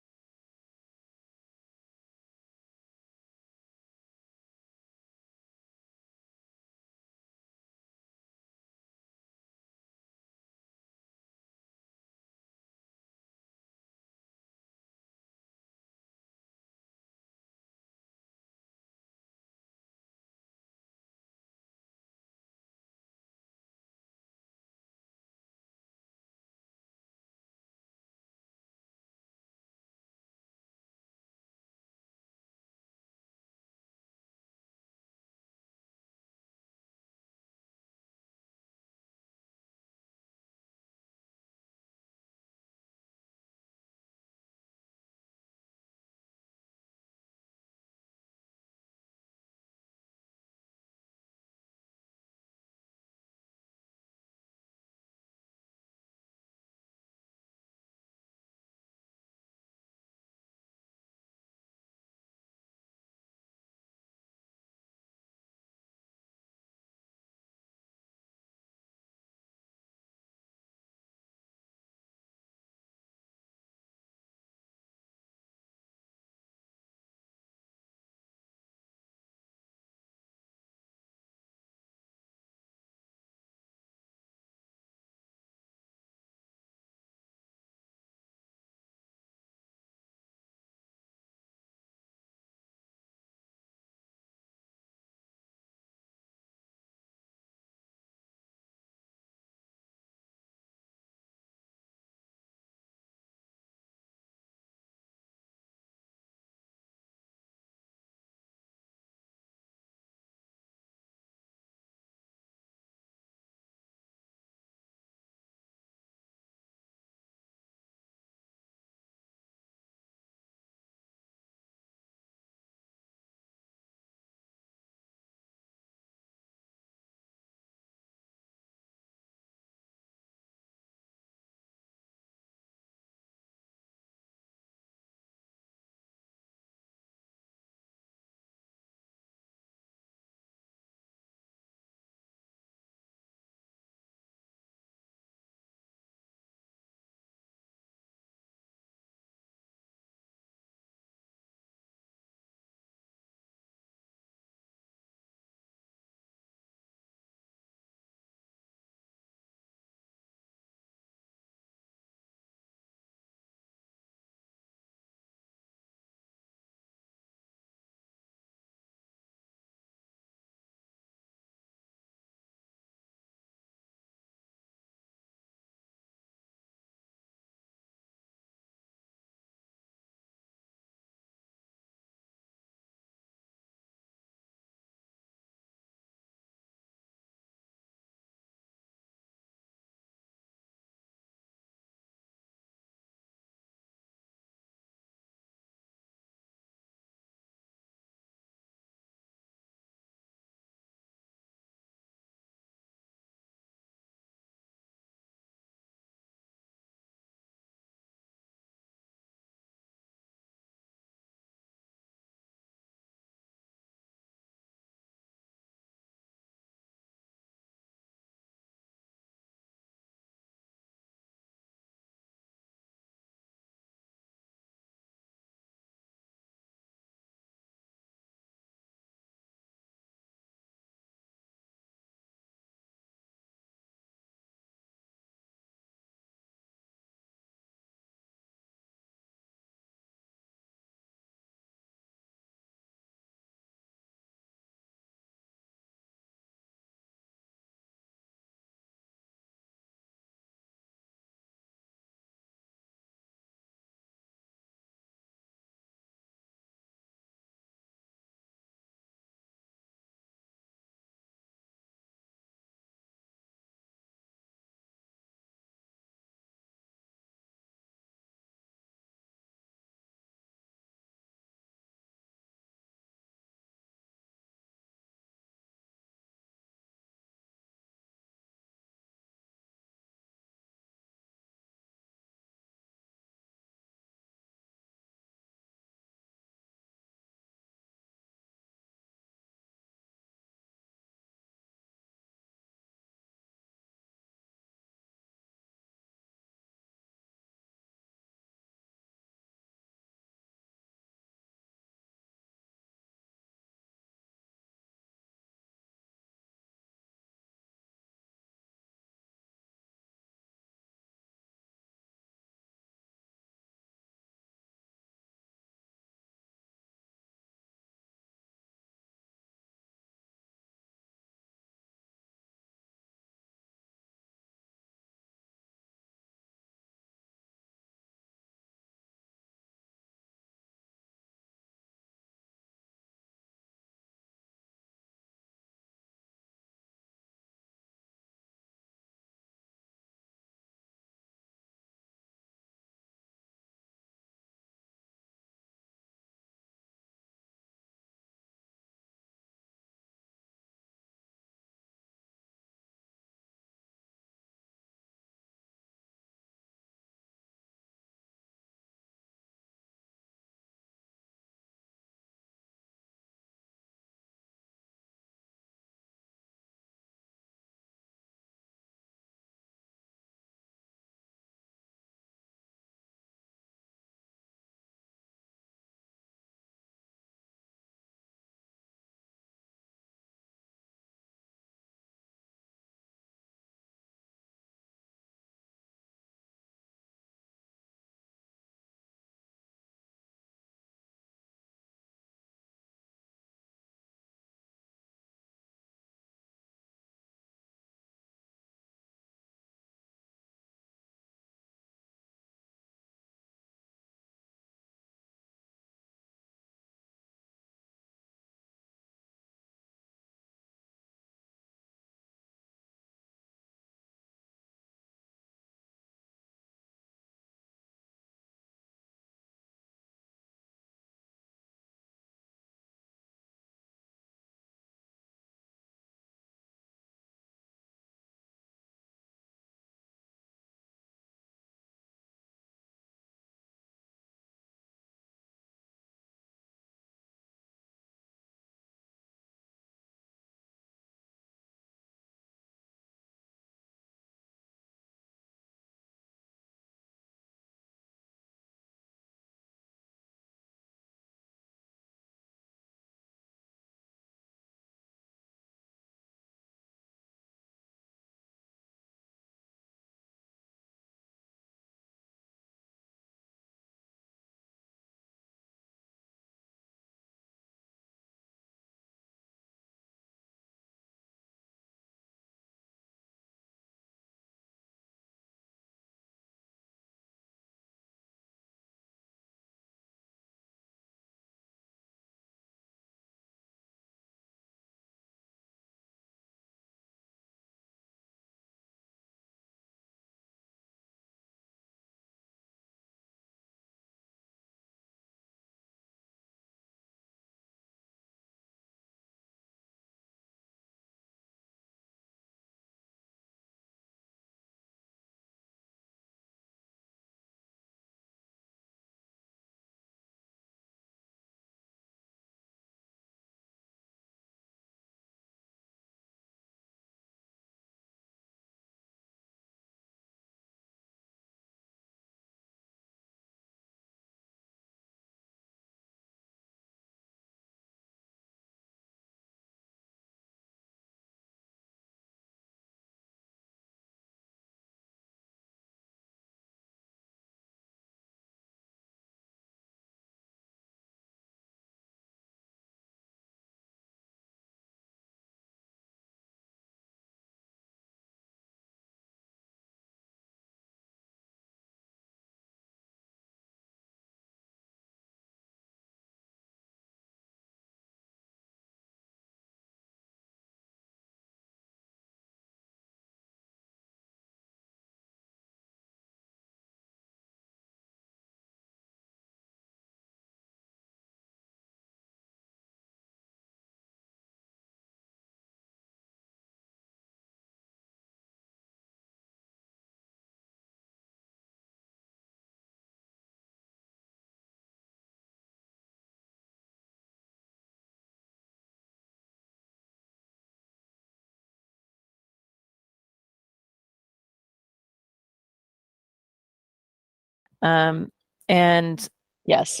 Um, and
Yes.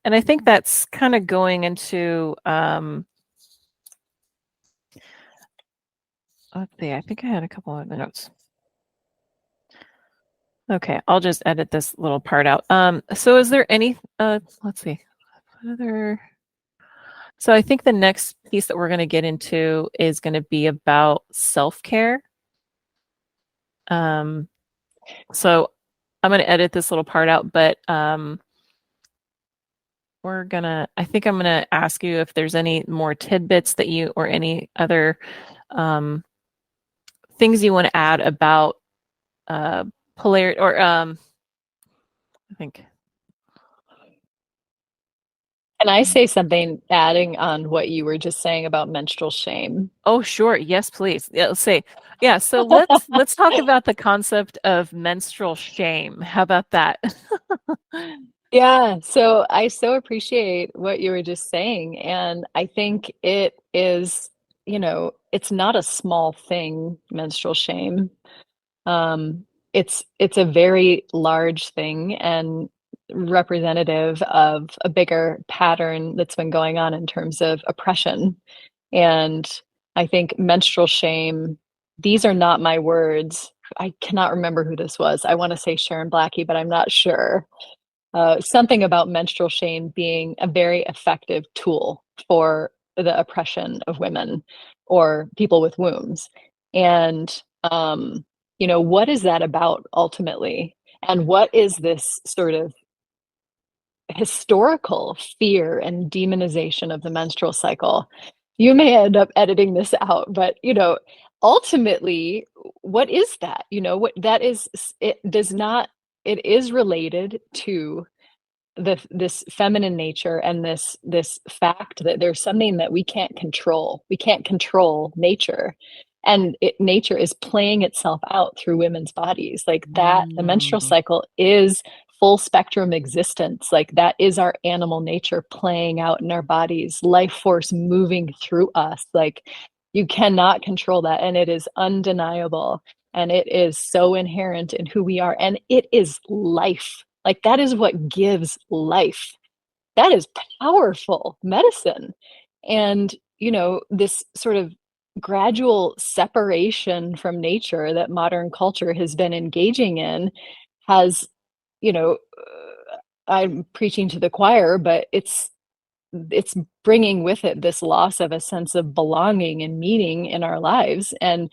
and I think that's kind of going into let's see, I think I had a couple of notes. Okay, I'll just edit this little part out. So is there any let's see, other so I think the next piece that we're going to get into is going to be about self-care. Um, so I'm going to edit this little part out, but I think I'm gonna ask you if there's any more tidbits that you or any other um, things you want to add about polarity or I think.
Can I say something adding on what you were just saying about menstrual shame?
Oh, sure. Yes, please. Yeah, let's say. Yeah, so let's talk about the concept of menstrual shame. How about that?
Yeah, so I so appreciate what you were just saying. And I think it is, it's not a small thing, menstrual shame. It's a very large thing and representative of a bigger pattern that's been going on in terms of oppression. And I think menstrual shame, these are not my words. I cannot remember who this was. I want to say Sharon Blackie, but I'm not sure. Something about menstrual shame being a very effective tool for the oppression of women or people with wombs. And, what is that about ultimately? And what is this sort of historical fear and demonization of the menstrual cycle? You may end up editing this out, but, ultimately, what is that? What that is, it does not, it is related to this feminine nature and this fact that there's something that we can't control. We can't control nature, and nature is playing itself out through women's bodies. Like that, the menstrual
Mm.
cycle is full spectrum existence. Like that is our animal nature playing out in our bodies, life force moving through us. Like you cannot control that, and it is undeniable, and it is so inherent in who we are, and it is life. Like that is what gives life. That is powerful medicine. And, this sort of gradual separation from nature that modern culture has been engaging in has, I'm preaching to the choir, but it's bringing with it this loss of a sense of belonging and meaning in our lives. And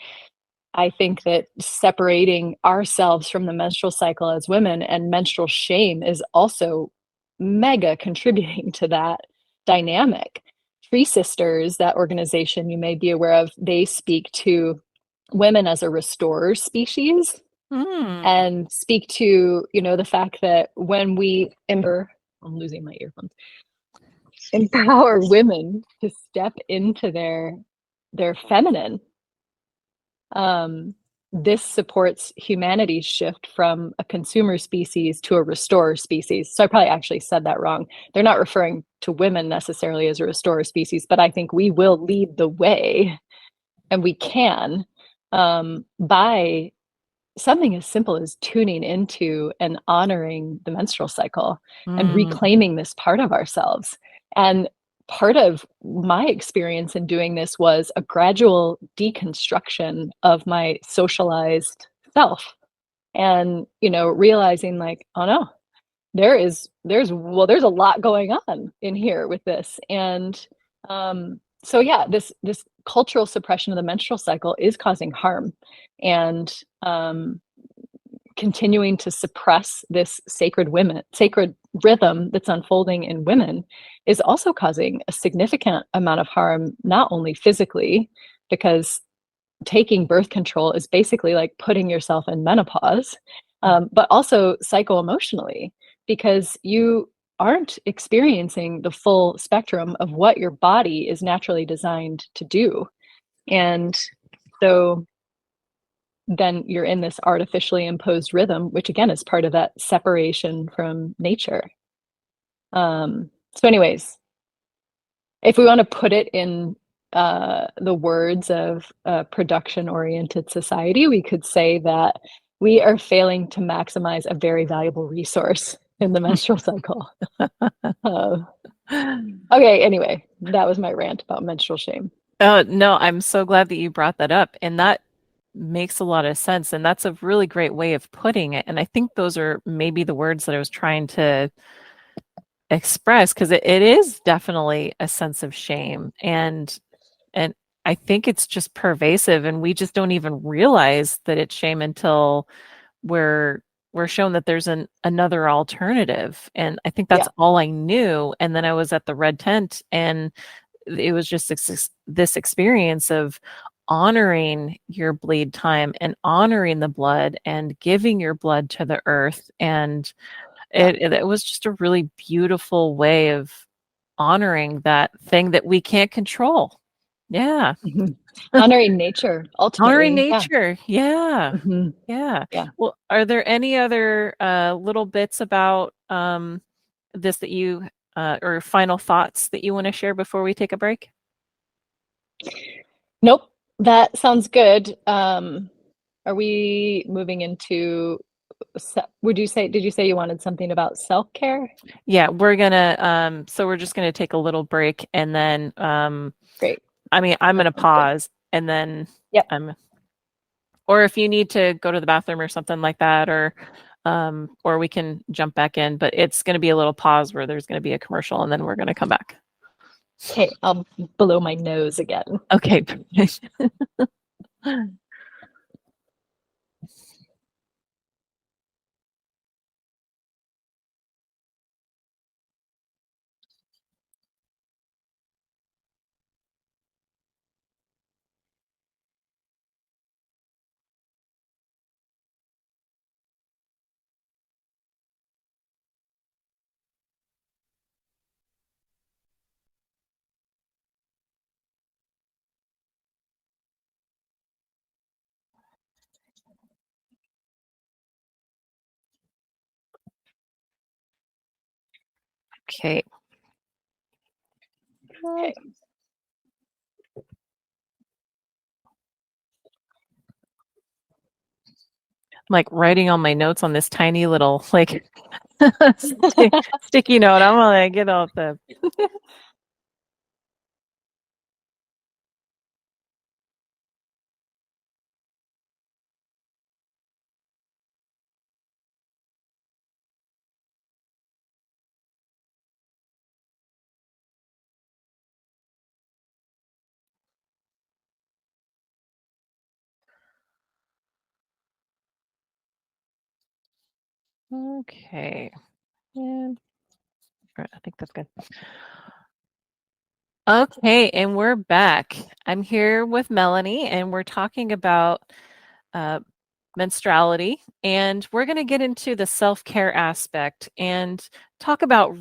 I think that separating ourselves from the menstrual cycle as women and menstrual shame is also mega contributing to that dynamic. Tree Sisters, that organization you may be aware of, they speak to women as a restorer species
Mm.
and speak to, the fact that when we empower, I'm losing my earphones, empower women to step into their feminine, um, this supports humanity's shift from a consumer species to a restorer species. So I probably actually said that wrong. They're not referring to women necessarily as a restorer species, but I think we will lead the way, and we can, by something as simple as tuning into and honoring the menstrual cycle and
Mm.
reclaiming this part of ourselves. And part of my experience in doing this was a gradual deconstruction of my socialized self, and realizing like, oh no, there's a lot going on in here with this. And so yeah, this cultural suppression of the menstrual cycle is causing harm, and continuing to suppress this sacred rhythm that's unfolding in women is also causing a significant amount of harm, not only physically, because taking birth control is basically like putting yourself in menopause, but also psycho-emotionally, because you aren't experiencing the full spectrum of what your body is naturally designed to do. And so then you're in this artificially imposed rhythm, which again is part of that separation from nature. So, anyways, if we want to put it in the words of a production oriented society, we could say that we are failing to maximize a very valuable resource in the menstrual cycle. Okay, anyway, that was my rant about menstrual shame.
Oh, no, I'm so glad that you brought that up. And that makes a lot of sense. And that's a really great way of putting it. And I think those are maybe the words that I was trying to express, because it is definitely a sense of shame. And I think it's just pervasive, and we just don't even realize that it's shame until we're we're shown that there's another alternative. And I think that's
Yeah.
all I knew. And then I was at the red tent, and it was just this experience of honoring your bleed time and honoring the blood and giving your blood to the earth. And
Yeah.
it was just a really beautiful way of honoring that thing that we can't control. Yeah.
Mhm. Honoring nature,
Honoring
ultimately. Yeah.
nature. Yeah.
Mhm.
Yeah.
Yeah.
Well, are there any other little bits about this that you or final thoughts that you want to share before we take a break?
Nope. That sounds good. Are we moving into, did you say you wanted something about self-care?
Yeah, we're gonna so we're just gonna take a little break, and then
Great.
I mean, I'm
That
gonna
sounds good.
pause, and then
Yep.
I'm or if you need to go to the bathroom or something like that, or we can jump back in, but it's gonna be a little pause where there's gonna be a commercial, and then we're gonna come back.
Okay, I'll blow my nose again.
Okay. Okay.
Okay.
I'm like writing all my notes on this tiny little like sticky note. I'm gonna get out the okay. And I think that's good. Okay, and we're back. I'm here with Melanie, and we're talking about uh, menstruality, and we're going to get into the self-care aspect and talk about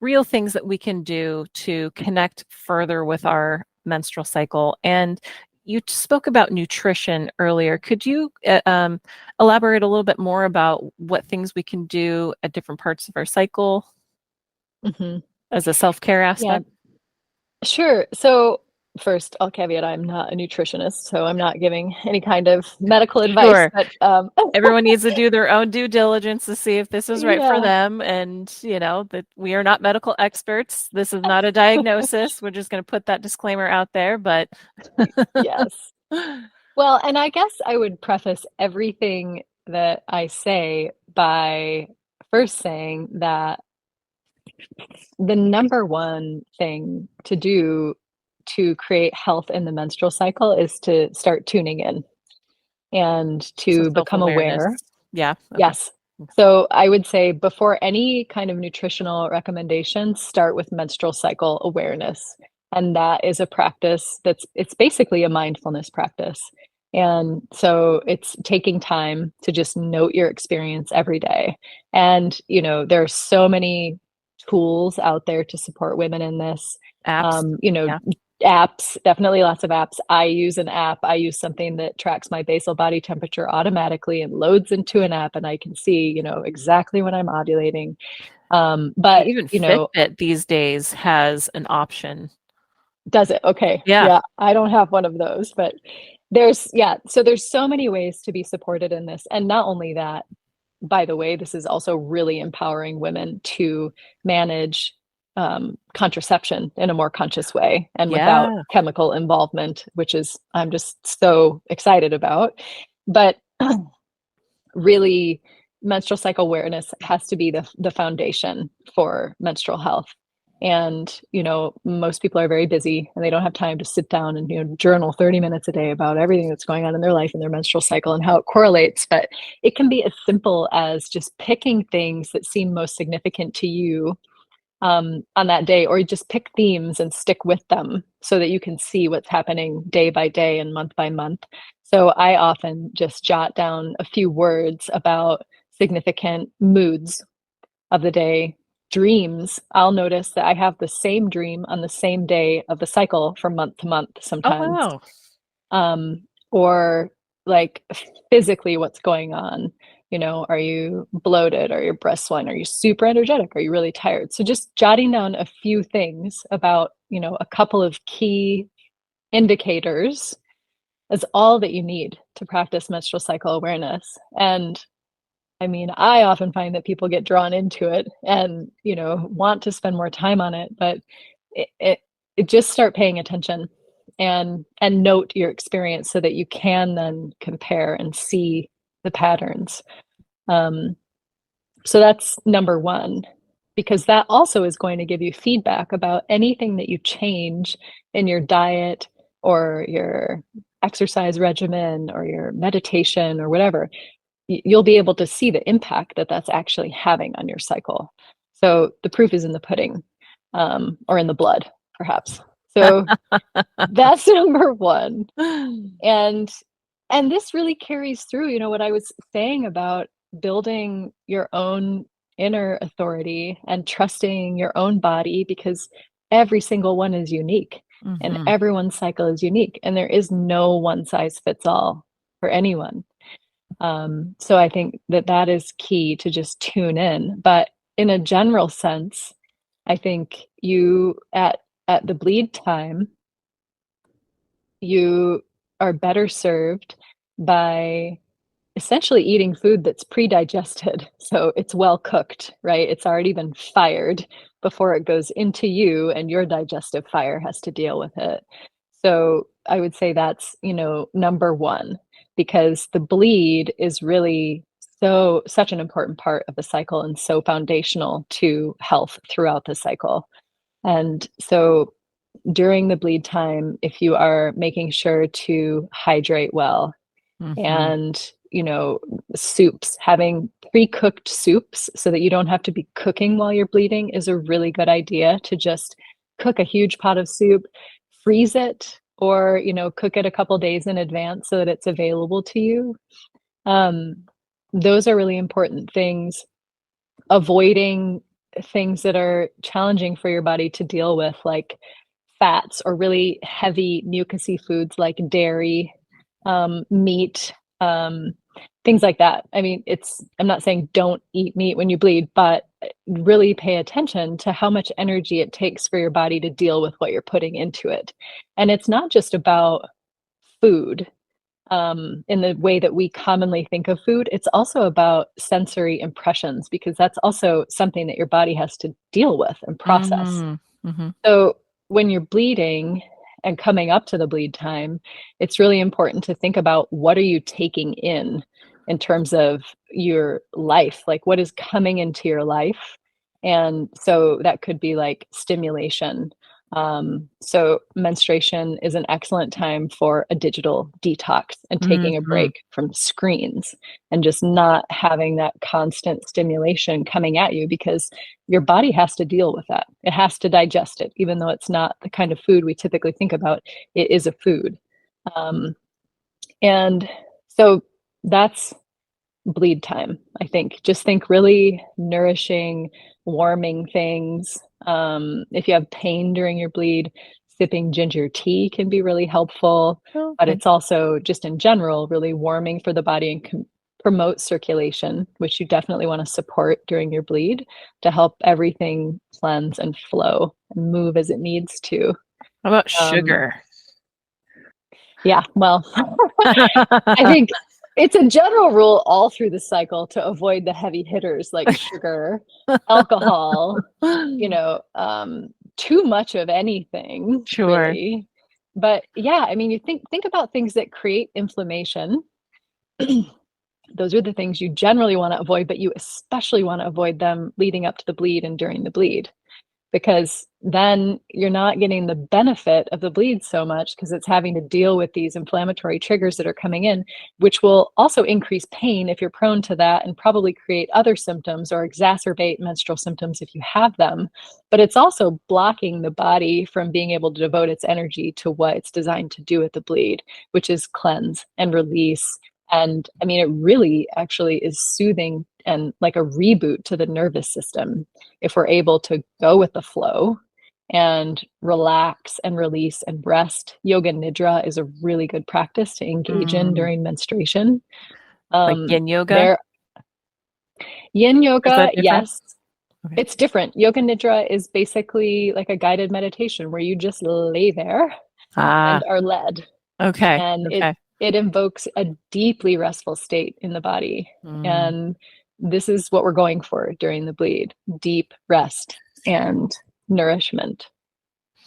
real things that we can do to connect further with our menstrual cycle. And you spoke about nutrition earlier. Could you elaborate a little bit more about what things we can do at different parts of our cycle
Mhm.
as a self-care
Yeah,
aspect?
sure. So first, I'll caveat I'm not a nutritionist, so I'm not giving any kind of medical advice,
Sure.
but
Everyone needs to do their own due diligence to see if this is right for
yeah.
them. And, that we are not medical experts. This is not a diagnosis. We're just going to put that disclaimer out there. But
Yes. Well, and I guess I would preface everything that I say by first saying that the number one thing to do to create health in the menstrual cycle is to start tuning in and
so
to become
self-awareness.
aware.
Yeah. Okay.
Yes. So I would say before any kind of nutritional recommendations, start with menstrual cycle awareness. And that is a practice it's basically a mindfulness practice. And so it's taking time to just note your experience every day. And, there are so many tools out there to support women in this.
Apps.
Um, you know,
Yeah.
apps, definitely lots of apps. I use an app. I use something that tracks my basal body temperature automatically and loads into an app, and I can see, exactly when I'm ovulating. But,
Even Fitbit these days has an option.
does it? Okay.
Yeah.
Yeah, I don't have one of those, but So there's so many ways to be supported in this. And not only that, by the way, this is also really empowering women to manage contraception in a more conscious way and without
Yeah.
chemical involvement, which is I'm just so excited about. But really, menstrual cycle awareness has to be the foundation for menstrual health. And, most people are very busy and they don't have time to sit down and, journal 30 minutes a day about everything that's going on in their life and their menstrual cycle and how it correlates. But it can be as simple as just picking things that seem most significant to you on that day, or just pick themes and stick with them so that you can see what's happening day by day and month by month. So I often just jot down a few words about significant moods of the day. Dreams, I'll notice that I have the same dream on the same day of the cycle from month to month
Oh,
sometimes.
wow.
Or like physically what's going on. Are you bloated? Are your breasts swelling? Are you super energetic? Are you really tired? So just jotting down a few things about, a couple of key indicators is all that you need to practice menstrual cycle awareness. And I mean, I often find that people get drawn into it and, want to spend more time on it, but it just start paying attention and note your experience so that you can then compare and see the patterns. Um, so that's number one, because that also is going to give you feedback about anything that you change in your diet or your exercise regimen or your meditation or whatever. You'll be able to see the impact that that's actually having on your cycle. So the proof is in the pudding, or in the blood, perhaps. So that's number one. And this really carries through, what I was saying about building your own inner authority and trusting your own body, because every single one is unique and
Mm-hmm.
everyone's cycle is unique, and there is no one size fits all for anyone. So I think that is key to just tune in. But in a general sense, I think you at the bleed time, you are better served by essentially eating food that's pre-digested. So it's well cooked, right? It's already been fired before it goes into you, and your digestive fire has to deal with it. So I would say that's, number one, because the bleed is really such an important part of the cycle and so foundational to health throughout the cycle. And so during the bleed time, if you are making sure to hydrate well,
Mm-hmm.
and soups, having pre-cooked soups so that you don't have to be cooking while you're bleeding is a really good idea. To just cook a huge pot of soup, freeze it, or cook it a couple days in advance so that it's available to you. um, those are really important things. Avoiding things that are challenging for your body to deal with, like fats or really heavy mucousy foods like dairy, meat, things like that. I mean, I'm not saying don't eat meat when you bleed, but really pay attention to how much energy it takes for your body to deal with what you're putting into it. And it's not just about food, in the way that we commonly think of food. It's also about sensory impressions, because that's also something that your body has to deal with and process.
Mm-hmm. Mm-hmm.
So when you're bleeding and coming up to the bleed time, it's really important to think about what are you taking in terms of your life, like what is coming into your life. And so that could be like stimulation. So menstruation is an excellent time for a digital detox and taking a
Mm-hmm.
break from screens and just not having that constant stimulation coming at you, because your body has to deal with that. It has to digest it, even though it's not the kind of food we typically think about. It is a food. Um, and so that's bleed time, I think. Just think really nourishing, warming things. If you have pain during your bleed, sipping ginger tea can be really helpful, but
Okay.
it's also just in general really warming for the body and promote circulation, which you definitely want to support during your bleed to help everything cleanse and flow and move as it needs to.
How about
Um,
sugar?
Yeah, well, I think it's a general rule all through the cycle to avoid the heavy hitters like sugar, alcohol, too much of anything,
Sure.
really. But yeah, I mean, you think about things that create inflammation. Those are the things you generally want to avoid, but you especially want to avoid them leading up to the bleed and during the bleed, because then you're not getting the benefit of the bleed so much because it's having to deal with these inflammatory triggers that are coming in, which will also increase pain if you're prone to that and probably create other symptoms or exacerbate menstrual symptoms if you have them. But it's also blocking the body from being able to devote its energy to what it's designed to do at the bleed, which is cleanse and release. And I mean, it really actually is soothing and like a reboot to the nervous system if we're able to go with the flow and relax and release and rest. Yoga nidra is a really good practice to engage in
Mm.
during menstruation.
Like yin yoga?
There, yin
Is
yoga,
that different?
yes,
Okay.
it's different. Yoga nidra is basically like a guided meditation where you just lay there and
Ah,
are led,
okay.
and it
Okay.
it invokes a deeply restful state in the body.
Mm.
And this is what we're going for during the bleed: deep rest and nourishment.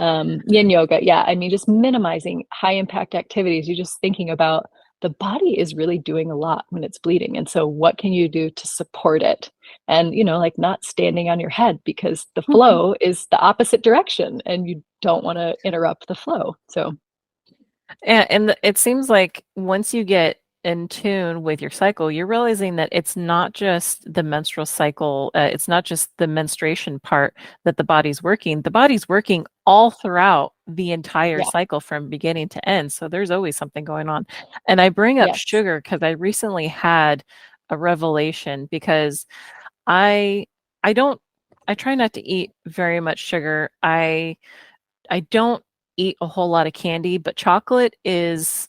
Yin yoga, yeah, I mean, just minimizing high impact activities. You're just thinking about the body is really doing a lot when it's bleeding, and so what can you do to support it? And like not standing on your head, because the flow is the opposite direction and you don't want to interrupt the flow. So
And it seems like once you get in tune with your cycle, you're realizing that it's not just the menstrual cycle, it's not just the menstruation part that the body's working. The body's working all throughout the entire
yeah,
cycle from beginning to end. So there's always something going on. And I bring up
yes.
sugar because I recently had a revelation because I I don't I try not to eat very much sugar. I don't eat a whole lot of candy, but chocolate is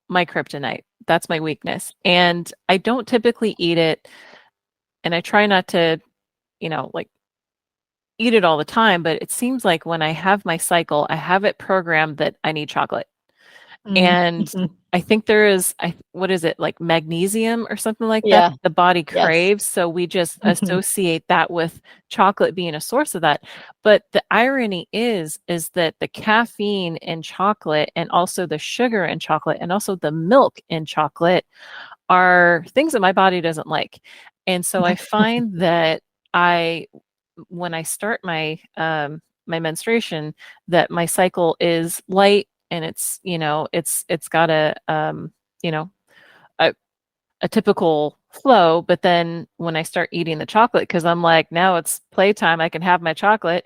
my kryptonite. That's my weakness. And I don't typically eat it, and I try not to, like eat it all the time, but it seems like when I have my cycle, I have it programmed that I need chocolate. And
Mm-hmm.
I think there is, what is it, like magnesium or something like that,
Yeah,
the body
yes.
craves. So we just
Mm-hmm.
associate that with chocolate being a source of that. But the irony is that the caffeine in chocolate and also the sugar in chocolate and also the milk in chocolate are things that my body doesn't like. And so I find that I, when I start my menstruation, that my cycle is light and it's got you know a, a typical flow. But then when I start eating the chocolate, because I'm like, now it's playtime, I can have my chocolate,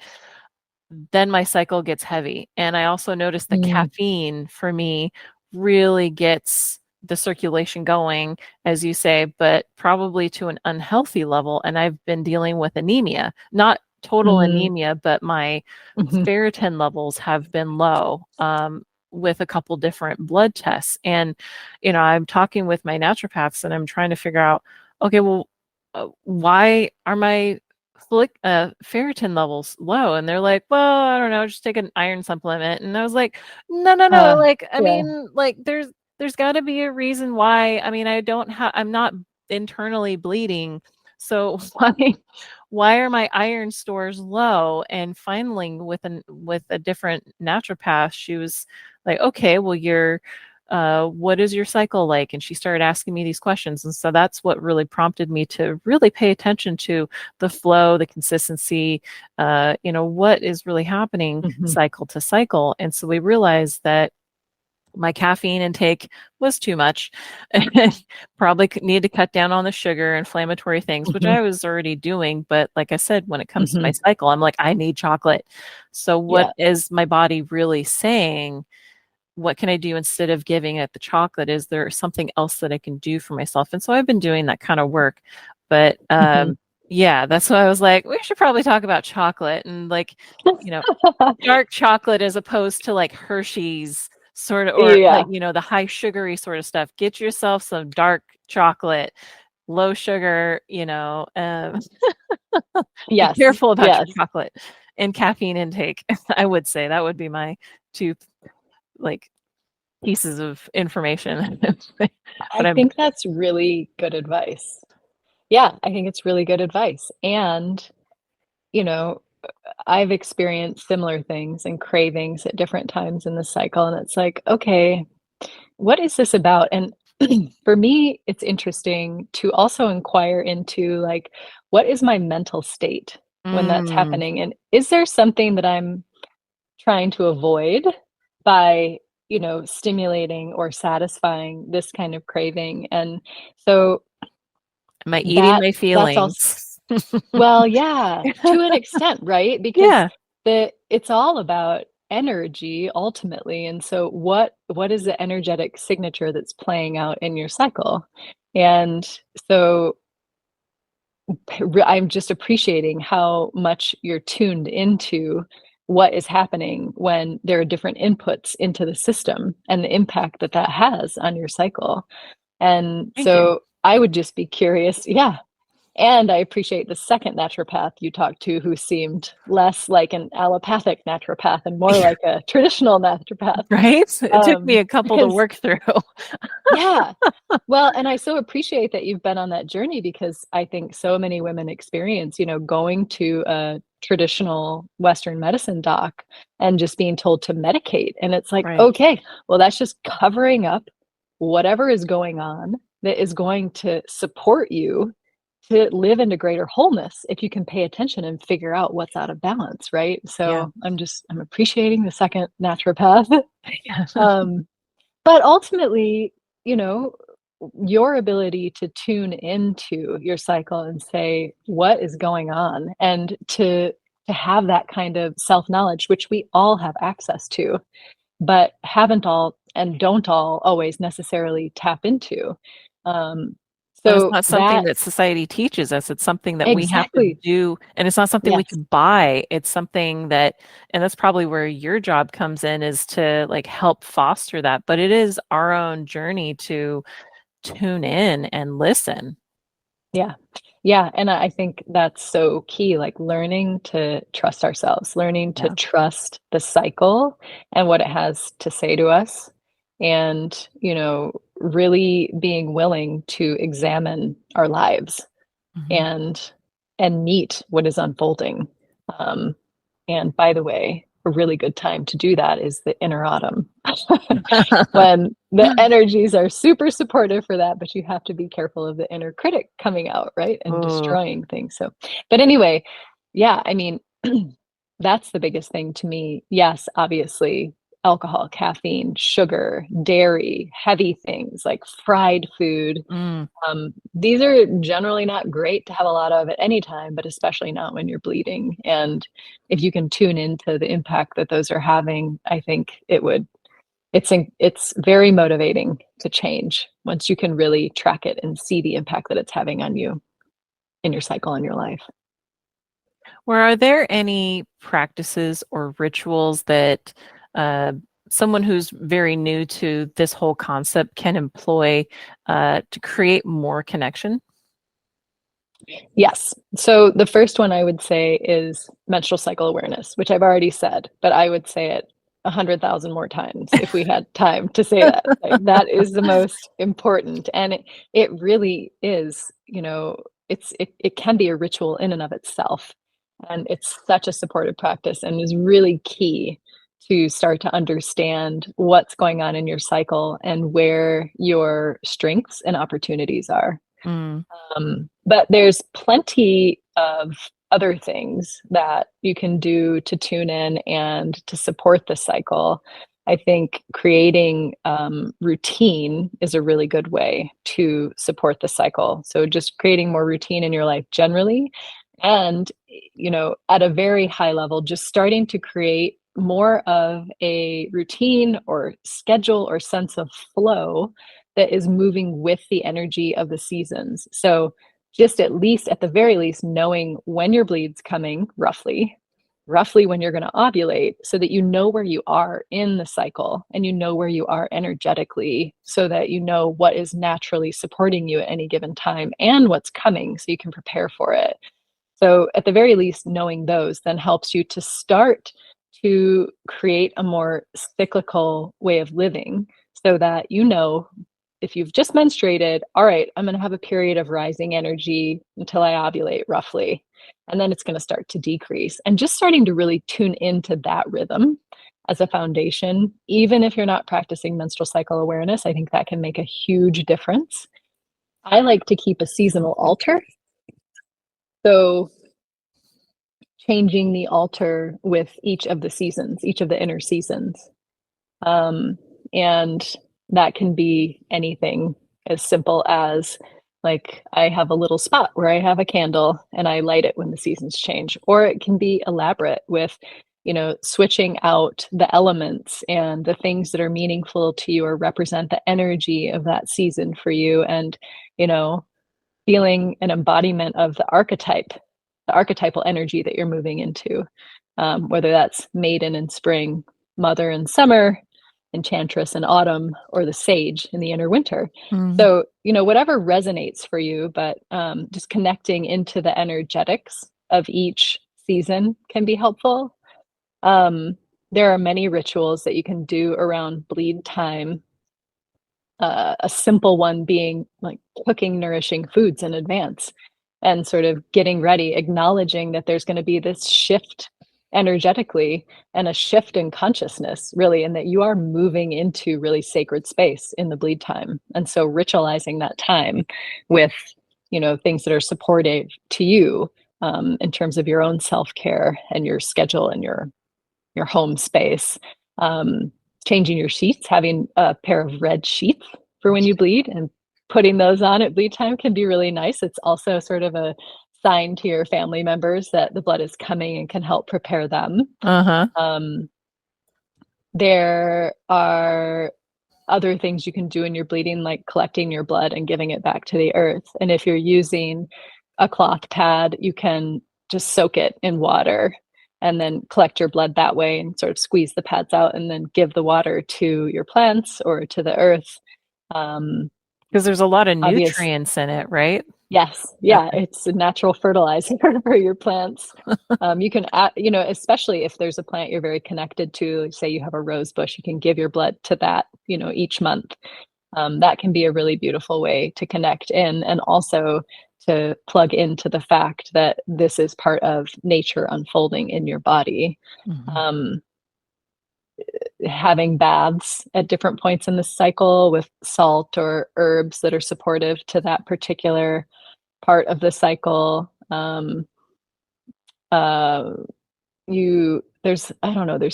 then my cycle gets heavy. And I also notice that
Mm.
caffeine for me really gets the circulation going, as you say, but probably to an unhealthy level. And I've been dealing with anemia, not total
Mm.
anemia, but my
Mm-hmm.
ferritin levels have been low, with a couple different blood tests. And, I'm talking with my naturopaths and I'm trying to figure out, okay, well, why are my ferritin levels low? And they're like, well, I don't know, just take an iron supplement. And I was like, no, no, no. Like, I
Yeah.
mean, like there's got to be a reason why. I mean, I'm not internally bleeding. So why are my iron stores low? And finally, with a different naturopath, she was like, okay, well, what is your cycle like? And she started asking me these questions. And so that's what really prompted me to really pay attention to the flow, the consistency, what is really happening
Mm-hmm.
cycle to cycle. And so we realized that my caffeine intake was too much. Probably need to cut down on the sugar, inflammatory things, which
Mm-hmm.
I was already doing. But like I said, when it comes to my
Mm-hmm.
cycle, I'm like, I need chocolate. So what
Yeah.
is my body really saying? What can I do instead of giving it the chocolate? Is there something else that I can do for myself? And so I've been doing that kind of work. But
Mm-hmm.
yeah, that's why I was like, we should probably talk about chocolate and like, you know, dark chocolate as opposed to like Hershey's sort of, or like,
Yeah.
the high sugary sort of stuff. Get yourself some dark chocolate, low sugar, be
Yes.
careful about your
Yes.
chocolate and caffeine intake. I would say that would be my two, like, pieces of information. But
I think that's really good advice. Yeah, I think it's really good advice. And, you know, I've experienced similar things and cravings at different times in the cycle. And it's like, okay, what is this about? And for me, it's interesting to also inquire into like, what is my mental state when that's
mm,
happening? And is there something that I'm trying to avoid by, stimulating or satisfying this kind of craving? And so
am I eating
that
my
that's also,
feelings?
well, yeah, to an extent, right? Because
Yeah,
it's all about energy ultimately. And so what is the energetic signature that's playing out in your cycle? And so I'm just appreciating how much you're tuned into what is happening when there are different inputs into the system and the impact that that has on your cycle. And
thank you.
so I would just be curious, yeah, and I appreciate the second naturopath you talked to who seemed less like an allopathic naturopath and more like a traditional naturopath.
Right? It took me a couple to
Because,
work through.
yeah, well, and I so appreciate that you've been on that journey because I think so many women experience, going to a traditional Western medicine doc and just being told to medicate. And it's like,
Right.
okay, well, that's just covering up whatever is going on that is going to support you to live into greater wholeness if you can pay attention and figure out what's out of balance, right?
Yeah.
So I'm appreciating the second naturopath.
Yeah.
um, but ultimately, you know, your ability to tune into your cycle and say what is going on and to have that kind of self-knowledge, which we all have access to, but haven't all and don't all always necessarily tap into. Um,
And it's
so
not something
that
that society teaches us. It's something that we have to
exactly.
do, and it's not something we
Yes.
can buy. It's something that, and that's probably where your job comes in, is to like help foster that. But it is our own journey to tune in and listen.
Yeah. Yeah, and I think that's so key, like learning to trust ourselves, learning to
Yeah.
trust the cycle and what it has to say to us, and, really being willing to examine our lives
Mhm.
and meet what is unfolding. Um, and by the way, a really good time to do that is the inner autumn when the energies are super supportive for that, but you have to be careful of the inner critic coming out, right? And
Oh,
destroying things. So, but anyway, yeah, I mean, that's the biggest thing to me. Yes, obviously, alcohol, caffeine, sugar, dairy, heavy things like fried food,
mm.
these are generally not great to have a lot of at any time, but especially not when you're bleeding. And if you can tune into the impact that those are having, I think it's very motivating to change once you can really track it and see the impact that it's having on you in your cycle and your life.
Where are there any practices or rituals that uh, someone who's very new to this whole concept can employ to create more connection?
Yes. So the first one I would say is menstrual cycle awareness, which I've already said, but I would say it 100,000 more times if we had time to say that. Like that is the most important. And it really is, it can be a ritual in and of itself. And it's such a supportive practice and is really key to start to understand what's going on in your cycle and where your strengths and opportunities are.
Mm.
But there's plenty of other things that you can do to tune in and to support the cycle. I think creating routine is a really good way to support the cycle. So just creating more routine in your life generally. And, at a very high level, just starting to create more of a routine or schedule or sense of flow that is moving with the energy of the seasons. So just at least at the very least knowing when your bleed's coming roughly when you're going to ovulate so that you know where you are in the cycle and you know where you are energetically so that you know what is naturally supporting you at any given time and what's coming so you can prepare for it. So at the very least knowing those then helps you to start to create a more cyclical way of living so that you know if you've just menstruated, all right, I'm going to have a period of rising energy until I ovulate roughly. And then it's going to start to decrease. And just starting to really tune into that rhythm as a foundation, even if you're not practicing menstrual cycle awareness, I think that can make a huge difference. I like to keep a seasonal altar. So changing the altar with each of the seasons, each of the inner seasons. And that can be anything as simple as, like, I have a little spot where I have a candle and I light it when the seasons change. Or it can be elaborate with, switching out the elements and the things that are meaningful to you or represent the energy of that season for you. And, feeling an embodiment of the archetypal energy that you're moving into, whether that's maiden in spring, mother in summer, enchantress in autumn, or the sage in the inner winter. So, whatever resonates for you, but just connecting into the energetics of each season can be helpful. There are many rituals that you can do around bleed time. A simple one being like cooking nourishing foods in advance and sort of getting ready, acknowledging that there's going to be this shift energetically and a shift in consciousness, really, and that you are moving into really sacred space in the bleed time. And so ritualizing that time with, things that are supportive to you, in terms of your own self-care and your schedule and your home space. Changing your sheets, having a pair of red sheets for when you bleed and putting those on at bleed time can be really nice. It's also sort of a sign to your family members that the blood is coming and can help prepare them. There are other things you can do in your bleeding, like collecting your blood and giving it back to the earth. And if you're using a cloth pad, you can just soak it in water and then collect your blood that way and sort of squeeze the pads out and then give the water to your plants or to the earth.
Because there's a lot of nutrients in it, right?
Yes. Yeah. It's a natural fertilizer for your plants. You can add, especially if there's a plant you're very connected to, say you have a rose bush, you can give your blood to that, each month. That can be a really beautiful way to connect in and also to plug into the fact that this is part of nature unfolding in your body. Having baths at different points in the cycle with salt or herbs that are supportive to that particular part of the cycle. There's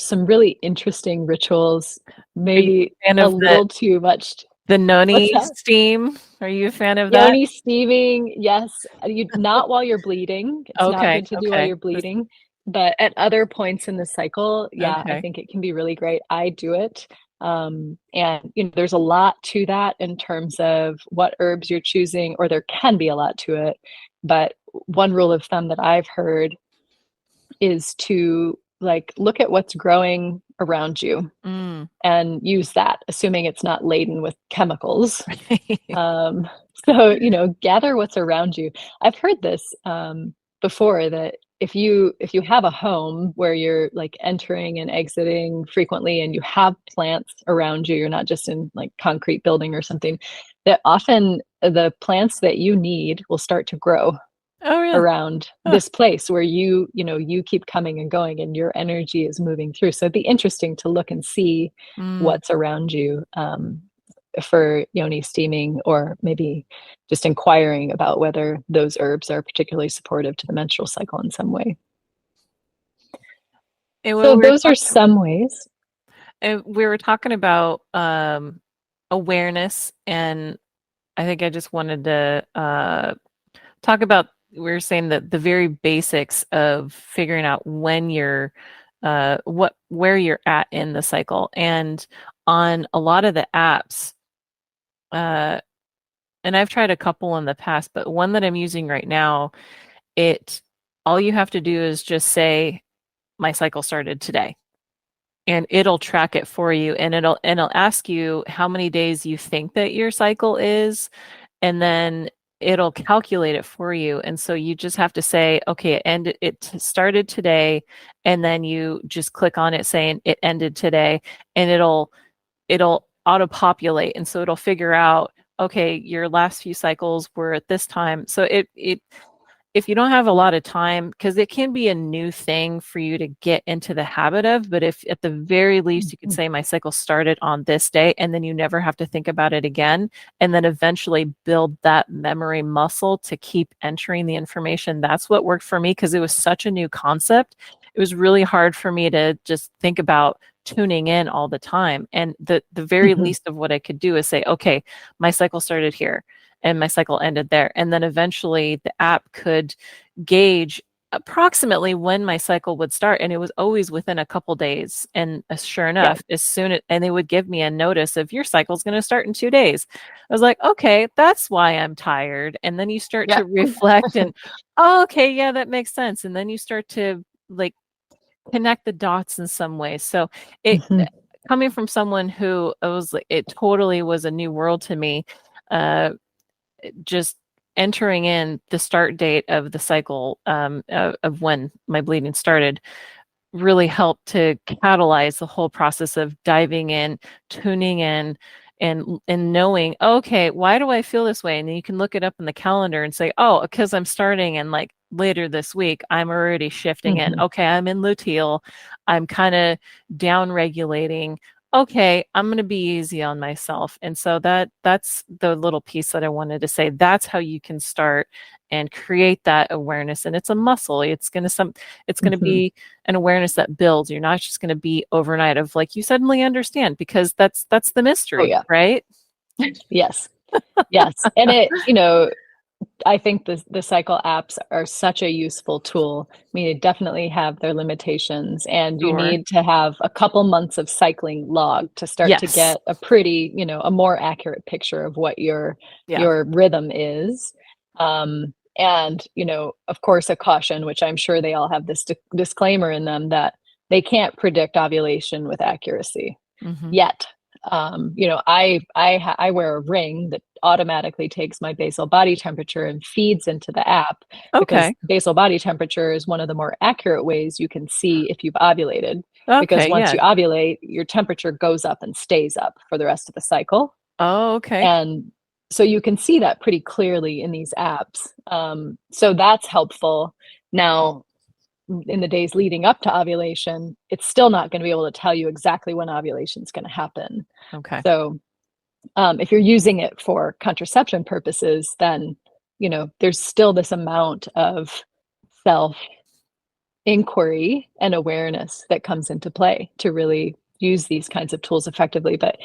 some really interesting rituals, maybe a little too much.
The noni steam. Are you a fan of that?
Yoni steaming, yes. Not while you're bleeding. It's not good to do while you're bleeding. But at other points in the cycle, I think it can be really great. I do it. And there's a lot to that in terms of what herbs you're choosing, or there can be a lot to it. But one rule of thumb that I've heard is to look at what's growing around you and use that, assuming it's not laden with chemicals. So, gather what's around you. I've heard this before, that if you have a home where you're entering and exiting frequently and you have plants around you, you're not just in concrete building or something, that often the plants that you need will start to grow around this place where you keep coming and going and your energy is moving through. So it'd be interesting to look and see what's around you for yoni steaming, or maybe just inquiring about whether those herbs are particularly supportive to the menstrual cycle in some way. So those are some ways.
And we were talking about awareness, and I think I just wanted to talk about, we were saying that the very basics of figuring out when you're where you're at in the cycle. And on a lot of the apps, and I've tried a couple in the past, but one that I'm using right now, all you have to do is just say, my cycle started today, and it'll track it for you, and it'll ask you how many days you think that your cycle is, and then it'll calculate it for you. And so you just have to say, okay, it started today, and then you just click on it saying it ended today, and it'll auto-populate, and so it'll figure out, okay, your last few cycles were at this time. So it if you don't have a lot of time, because it can be a new thing for you to get into the habit of, but if at the very least you could say my cycle started on this day, and then you never have to think about it again, and then eventually build that memory muscle to keep entering the information. That's what worked for me, because it was such a new concept. It was really hard for me to just think about tuning in all the time. And the very least of what I could do is say, okay, my cycle started here and my cycle ended there. And then eventually the app could gauge approximately when my cycle would start, and it was always within a couple days. And sure
Yeah.
enough, and they would give me a notice of, your cycle's going to start in 2 days. I was like, okay, that's why I'm tired. And then you start
Yeah.
to reflect and, oh, okay, yeah, that makes sense. And then you start to like connect the dots in some way. So it
Mhm.
coming from someone who it was like, it totally was a new world to me. Just entering in the start date of the cycle, of when my bleeding started, really helped to catalyze the whole process of diving in, tuning in, and knowing, okay, why do I feel this way? And then you can look it up in the calendar and say, oh, because I'm starting, and like later this week, I'm already shifting in.
Mhm.
Okay, I'm in luteal. I'm kind of down regulating. Okay, I'm going to be easy on myself. And so that's the little piece that I wanted to say. That's how you can start and create that awareness. And it's a muscle. It's going to
Mhm.
be an awareness that builds. You're not just going to be overnight of like, you suddenly understand, because that's the
Oh,
mystery,
yeah.
right?
Yes. Yes. And I think the cycle apps are such a useful tool. I mean, they definitely have their limitations, and you
Sure.
need to have a couple months of cycling log to start to
Yes.
get a pretty, a more accurate picture of what
Yeah.
your rhythm is. And, of course, a caution, which I'm sure they all have this disclaimer in them, that they can't predict ovulation with accuracy
Hmm.
yet. I wear a ring that automatically takes my basal body temperature and feeds into the app, because
Okay.
basal body temperature is one of the more accurate ways you can see if you've ovulated. Because
Okay.
once
Yeah.
you ovulate, your temperature goes up and stays up for the rest of the cycle.
Oh, okay.
And so you can see that pretty clearly in these apps. So that's helpful. Now, in the days leading up to ovulation, it's still not going to be able to tell you exactly when ovulation is going to happen.
Okay.
So if you're using it for contraception purposes, then there's still this amount of self inquiry and awareness that comes into play to really use these kinds of tools effectively. But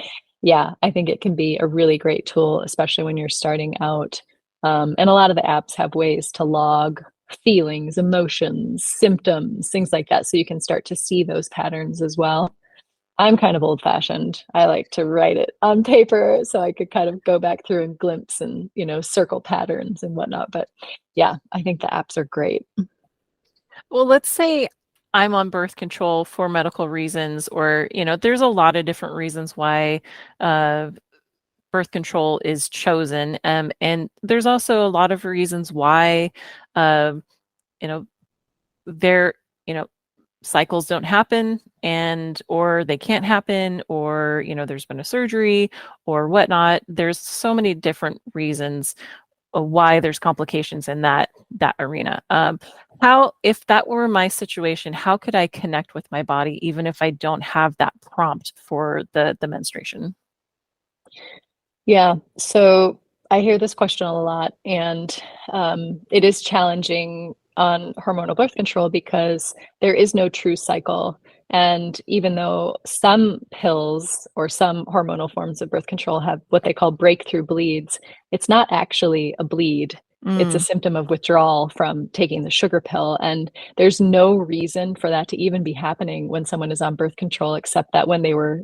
yeah, I think it can be a really great tool, especially when you're starting out. And a lot of the apps have ways to log feelings, emotions, symptoms, things like that, so you can start to see those patterns as well. I'm kind of old fashioned. I like to write it on paper so I could kind of go back through and glimpse and, circle patterns and whatnot. But yeah, I think the apps are great.
Well, let's say I'm on birth control for medical reasons, or, there's a lot of different reasons why uh, birth control is chosen. And there's also a lot of reasons why, uh, you know, there, you know, cycles don't happen, and or they can't happen, or there's been a surgery or whatnot. There's so many different reasons why there's complications in that arena. How, if that were my situation, how could I connect with my body even if I don't have that prompt for the menstruation?
Yeah. So I hear this question a lot, and it is challenging on hormonal birth control because there is no true cycle. And even though some pills or some hormonal forms of birth control have what they call breakthrough bleeds, it's not actually a bleed. It's a
Mm,
symptom of withdrawal from taking the sugar pill. And there's no reason for that to even be happening when someone is on birth control, except that when they were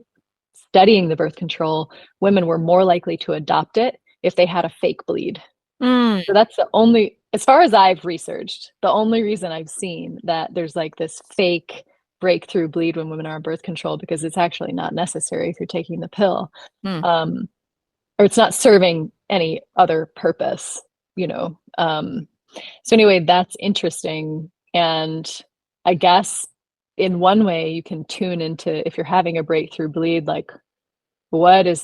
studying the birth control, women were more likely to adopt it if they had a fake bleed.
mm,
So that's the only, as far as I've researched, the only reason I've seen that there's like this fake breakthrough bleed when women are on birth control, because it's actually not necessary if you're taking the pill.
mm.
Um, or it's not serving any other purpose, you know. So anyway, that's interesting. And I guess in one way you can tune into, if you're having a breakthrough bleed, like,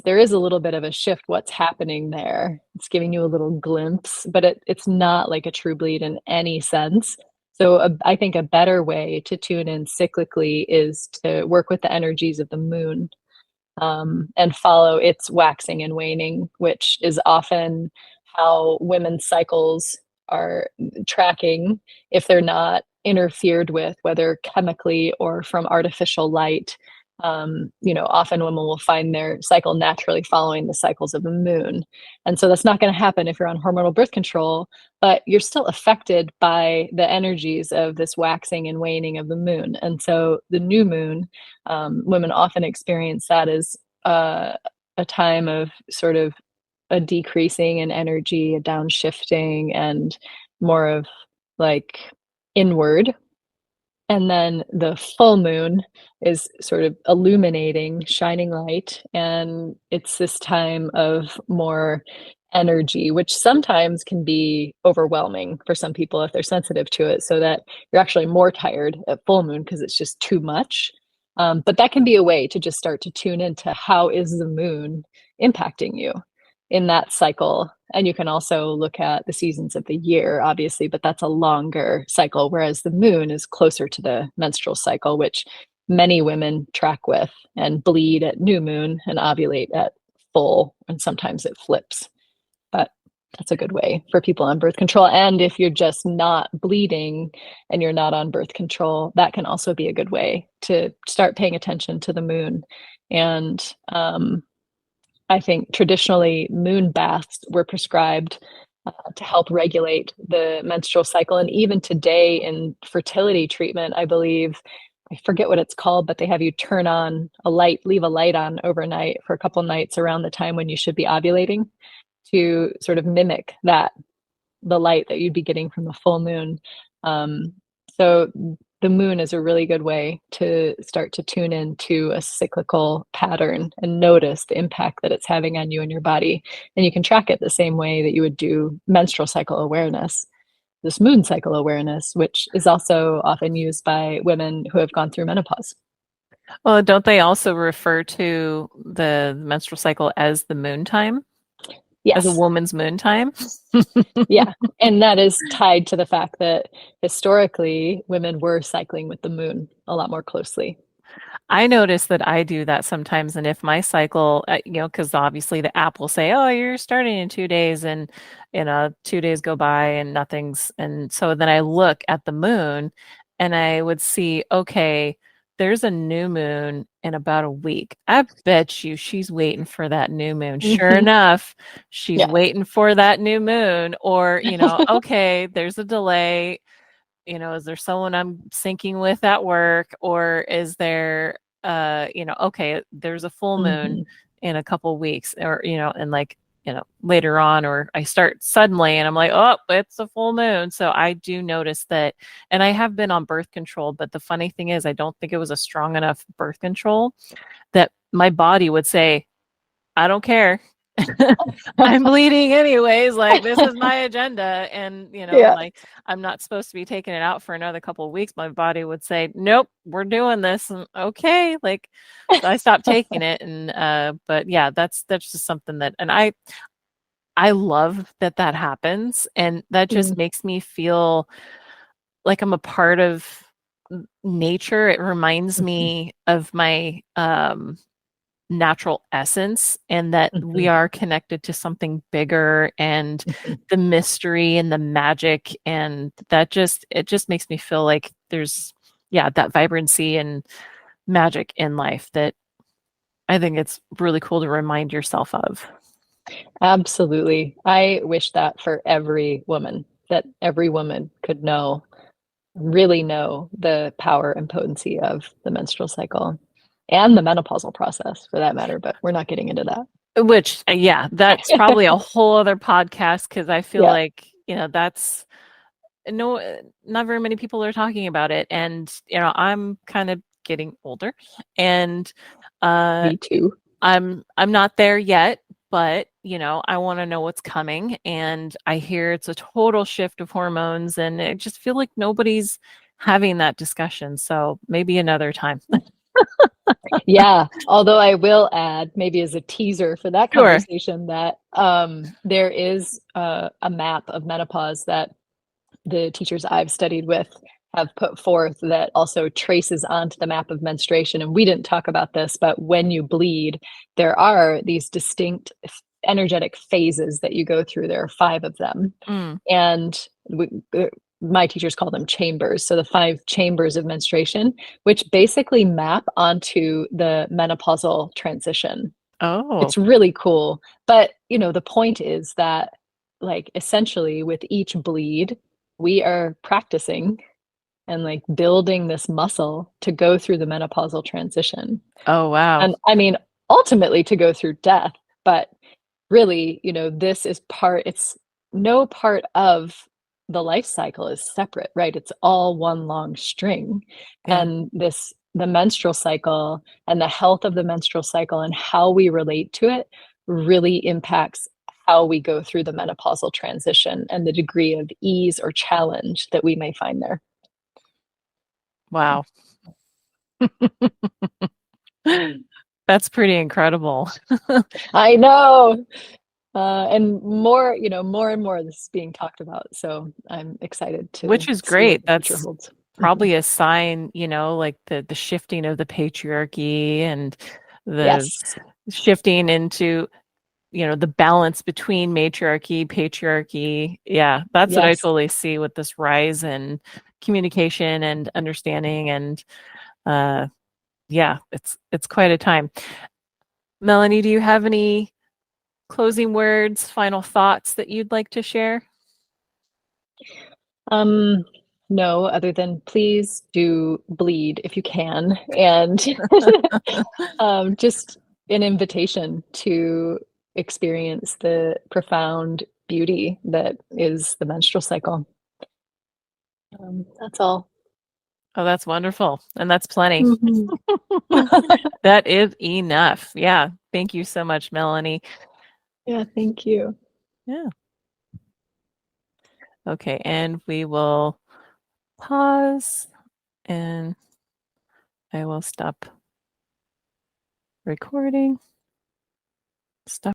there is a little bit of a shift. What's happening there? It's giving you a little glimpse, but it's not like a true bleed in any sense. So I think a better way to tune in cyclically is to work with the energies of the moon, and follow its waxing and waning, which is often how women's cycles are tracking if they're not interfered with, whether chemically or from artificial light. Often women will find their cycle naturally following the cycles of the moon. And so that's not going to happen if you're on hormonal birth control, but you're still affected by the energies of this waxing and waning of the moon. And so the new moon, women often experience that as a time of sort of a decreasing in energy, a downshifting, and more of like inward. And then the full moon is sort of illuminating, shining light. And it's this time of more energy, which sometimes can be overwhelming for some people if they're sensitive to it, so that you're actually more tired at full moon because it's just too much. But that can be a way to just start to tune into how is the moon impacting you in that cycle. And you can also look at the seasons of the year, obviously, but that's a longer cycle, whereas the moon is closer to the menstrual cycle, which many women track with and bleed at new moon and ovulate at full, and sometimes it flips. But that's a good way for people on birth control. And if you're just not bleeding and you're not on birth control, that can also be a good way to start paying attention to the moon. And I think traditionally moon baths were prescribed to help regulate the menstrual cycle. And even today in fertility treatment, I believe, I forget what it's called, but they have you turn on a light, leave a light on overnight for a couple nights around the time when you should be ovulating, to sort of mimic that, the light that you'd be getting from the full moon. So the moon is a really good way to start to tune into a cyclical pattern and notice the impact that it's having on you and your body. And you can track it the same way that you would do menstrual cycle awareness, this moon cycle awareness, which is also often used by women who have gone through menopause.
Well, don't they also refer to the menstrual cycle as the moon time, as a
Yes.
woman's moon time?
Yeah. And that is tied to the fact that historically women were cycling with the moon a lot more closely.
I notice that I do that sometimes. And if my cycle, because obviously the app will say, oh, you're starting in 2 days, and, 2 days go by and nothing's. And so then I look at the moon and I would see, okay, there's a new moon in about a week. I bet you she's waiting for that new moon. Sure
Mm-hmm.
enough, she's
Yeah.
waiting for that new moon. Or, okay, there's a delay. Is there someone I'm syncing with at work, or is there, okay, there's a full moon
Mm-hmm.
in a couple weeks, or, and like, later on, or I start suddenly and I'm like, oh, it's a full moon. So I do notice that. And I have been on birth control, but the funny thing is, I don't think it was a strong enough birth control that my body would say, I don't care. I'm bleeding anyways. Like, this is my agenda. And,
Yeah.
like, I'm not supposed to be taking it out for another couple of weeks. My body would say, nope, we're doing this. And okay. Like, so I stopped taking it. And, but yeah, that's just something that, and I love that happens. And that just
Mm.
makes me feel like I'm a part of nature. It reminds
Mhm.
me of my, natural essence, and that we
Mhm.
are connected to something bigger, and
Mhm.
the mystery and the magic, and it just makes me feel like there's, yeah, that vibrancy and magic in life that I think it's really cool to remind yourself of.
Absolutely. I wish that for every woman, that every woman could know, really know the power and potency of the menstrual cycle and the menopausal process for that matter, but we're not getting into that.
Which, yeah, that's probably a whole other podcast, because I feel
Yeah,
like, that's no, not very many people are talking about it. And, I'm kind of getting older, and uh
me too.
I'm not there yet, but I want to know what's coming, and I hear it's a total shift of hormones, and I just feel like nobody's having that discussion. So maybe another time.
Yeah, although I will add, maybe as a teaser for that
Sure.
conversation, that there is a map of menopause that the teachers I've studied with have put forth that also traces onto the map of menstruation. And we didn't talk about this, but when you bleed, there are these distinct energetic phases that you go through. There are 5 of them.
Mm.
And my teachers call them chambers. So the 5 chambers of menstruation, which basically map onto the menopausal transition.
Oh,
It's really cool. But, the point is that, like, essentially with each bleed, we are practicing and like building this muscle to go through the menopausal transition.
oh, wow.
And I mean, ultimately to go through death, but really, this is it's no part of the life cycle is separate, right? It's all one long string.
Yeah.
And the menstrual cycle and the health of the menstrual cycle and how we relate to it really impacts how we go through the menopausal transition and the degree of ease or challenge that we may find there.
Wow. That's pretty incredible.
I know. And more, more and more of this is being talked about. So I'm excited to
Which is
see what
great.
the future
That's
holds.
probably a sign, like the shifting of the patriarchy and the
Yes.
shifting into, the balance between matriarchy, patriarchy. Yeah, that's what I
Yes.
totally see with this rise in communication and understanding. And yeah, it's quite a time. Melanie, do you have any closing words, final thoughts that you'd like to share?
Um, no, other than please do bleed if you can. And just an invitation to experience the profound beauty that is the menstrual cycle. That's all.
Oh, that's wonderful. And that's plenty.
Mhm.
That is enough. Yeah. Thank you so much, Melanie.
Yeah, thank you.
Yeah. Okay. And we will pause and I will stop recording. Stop.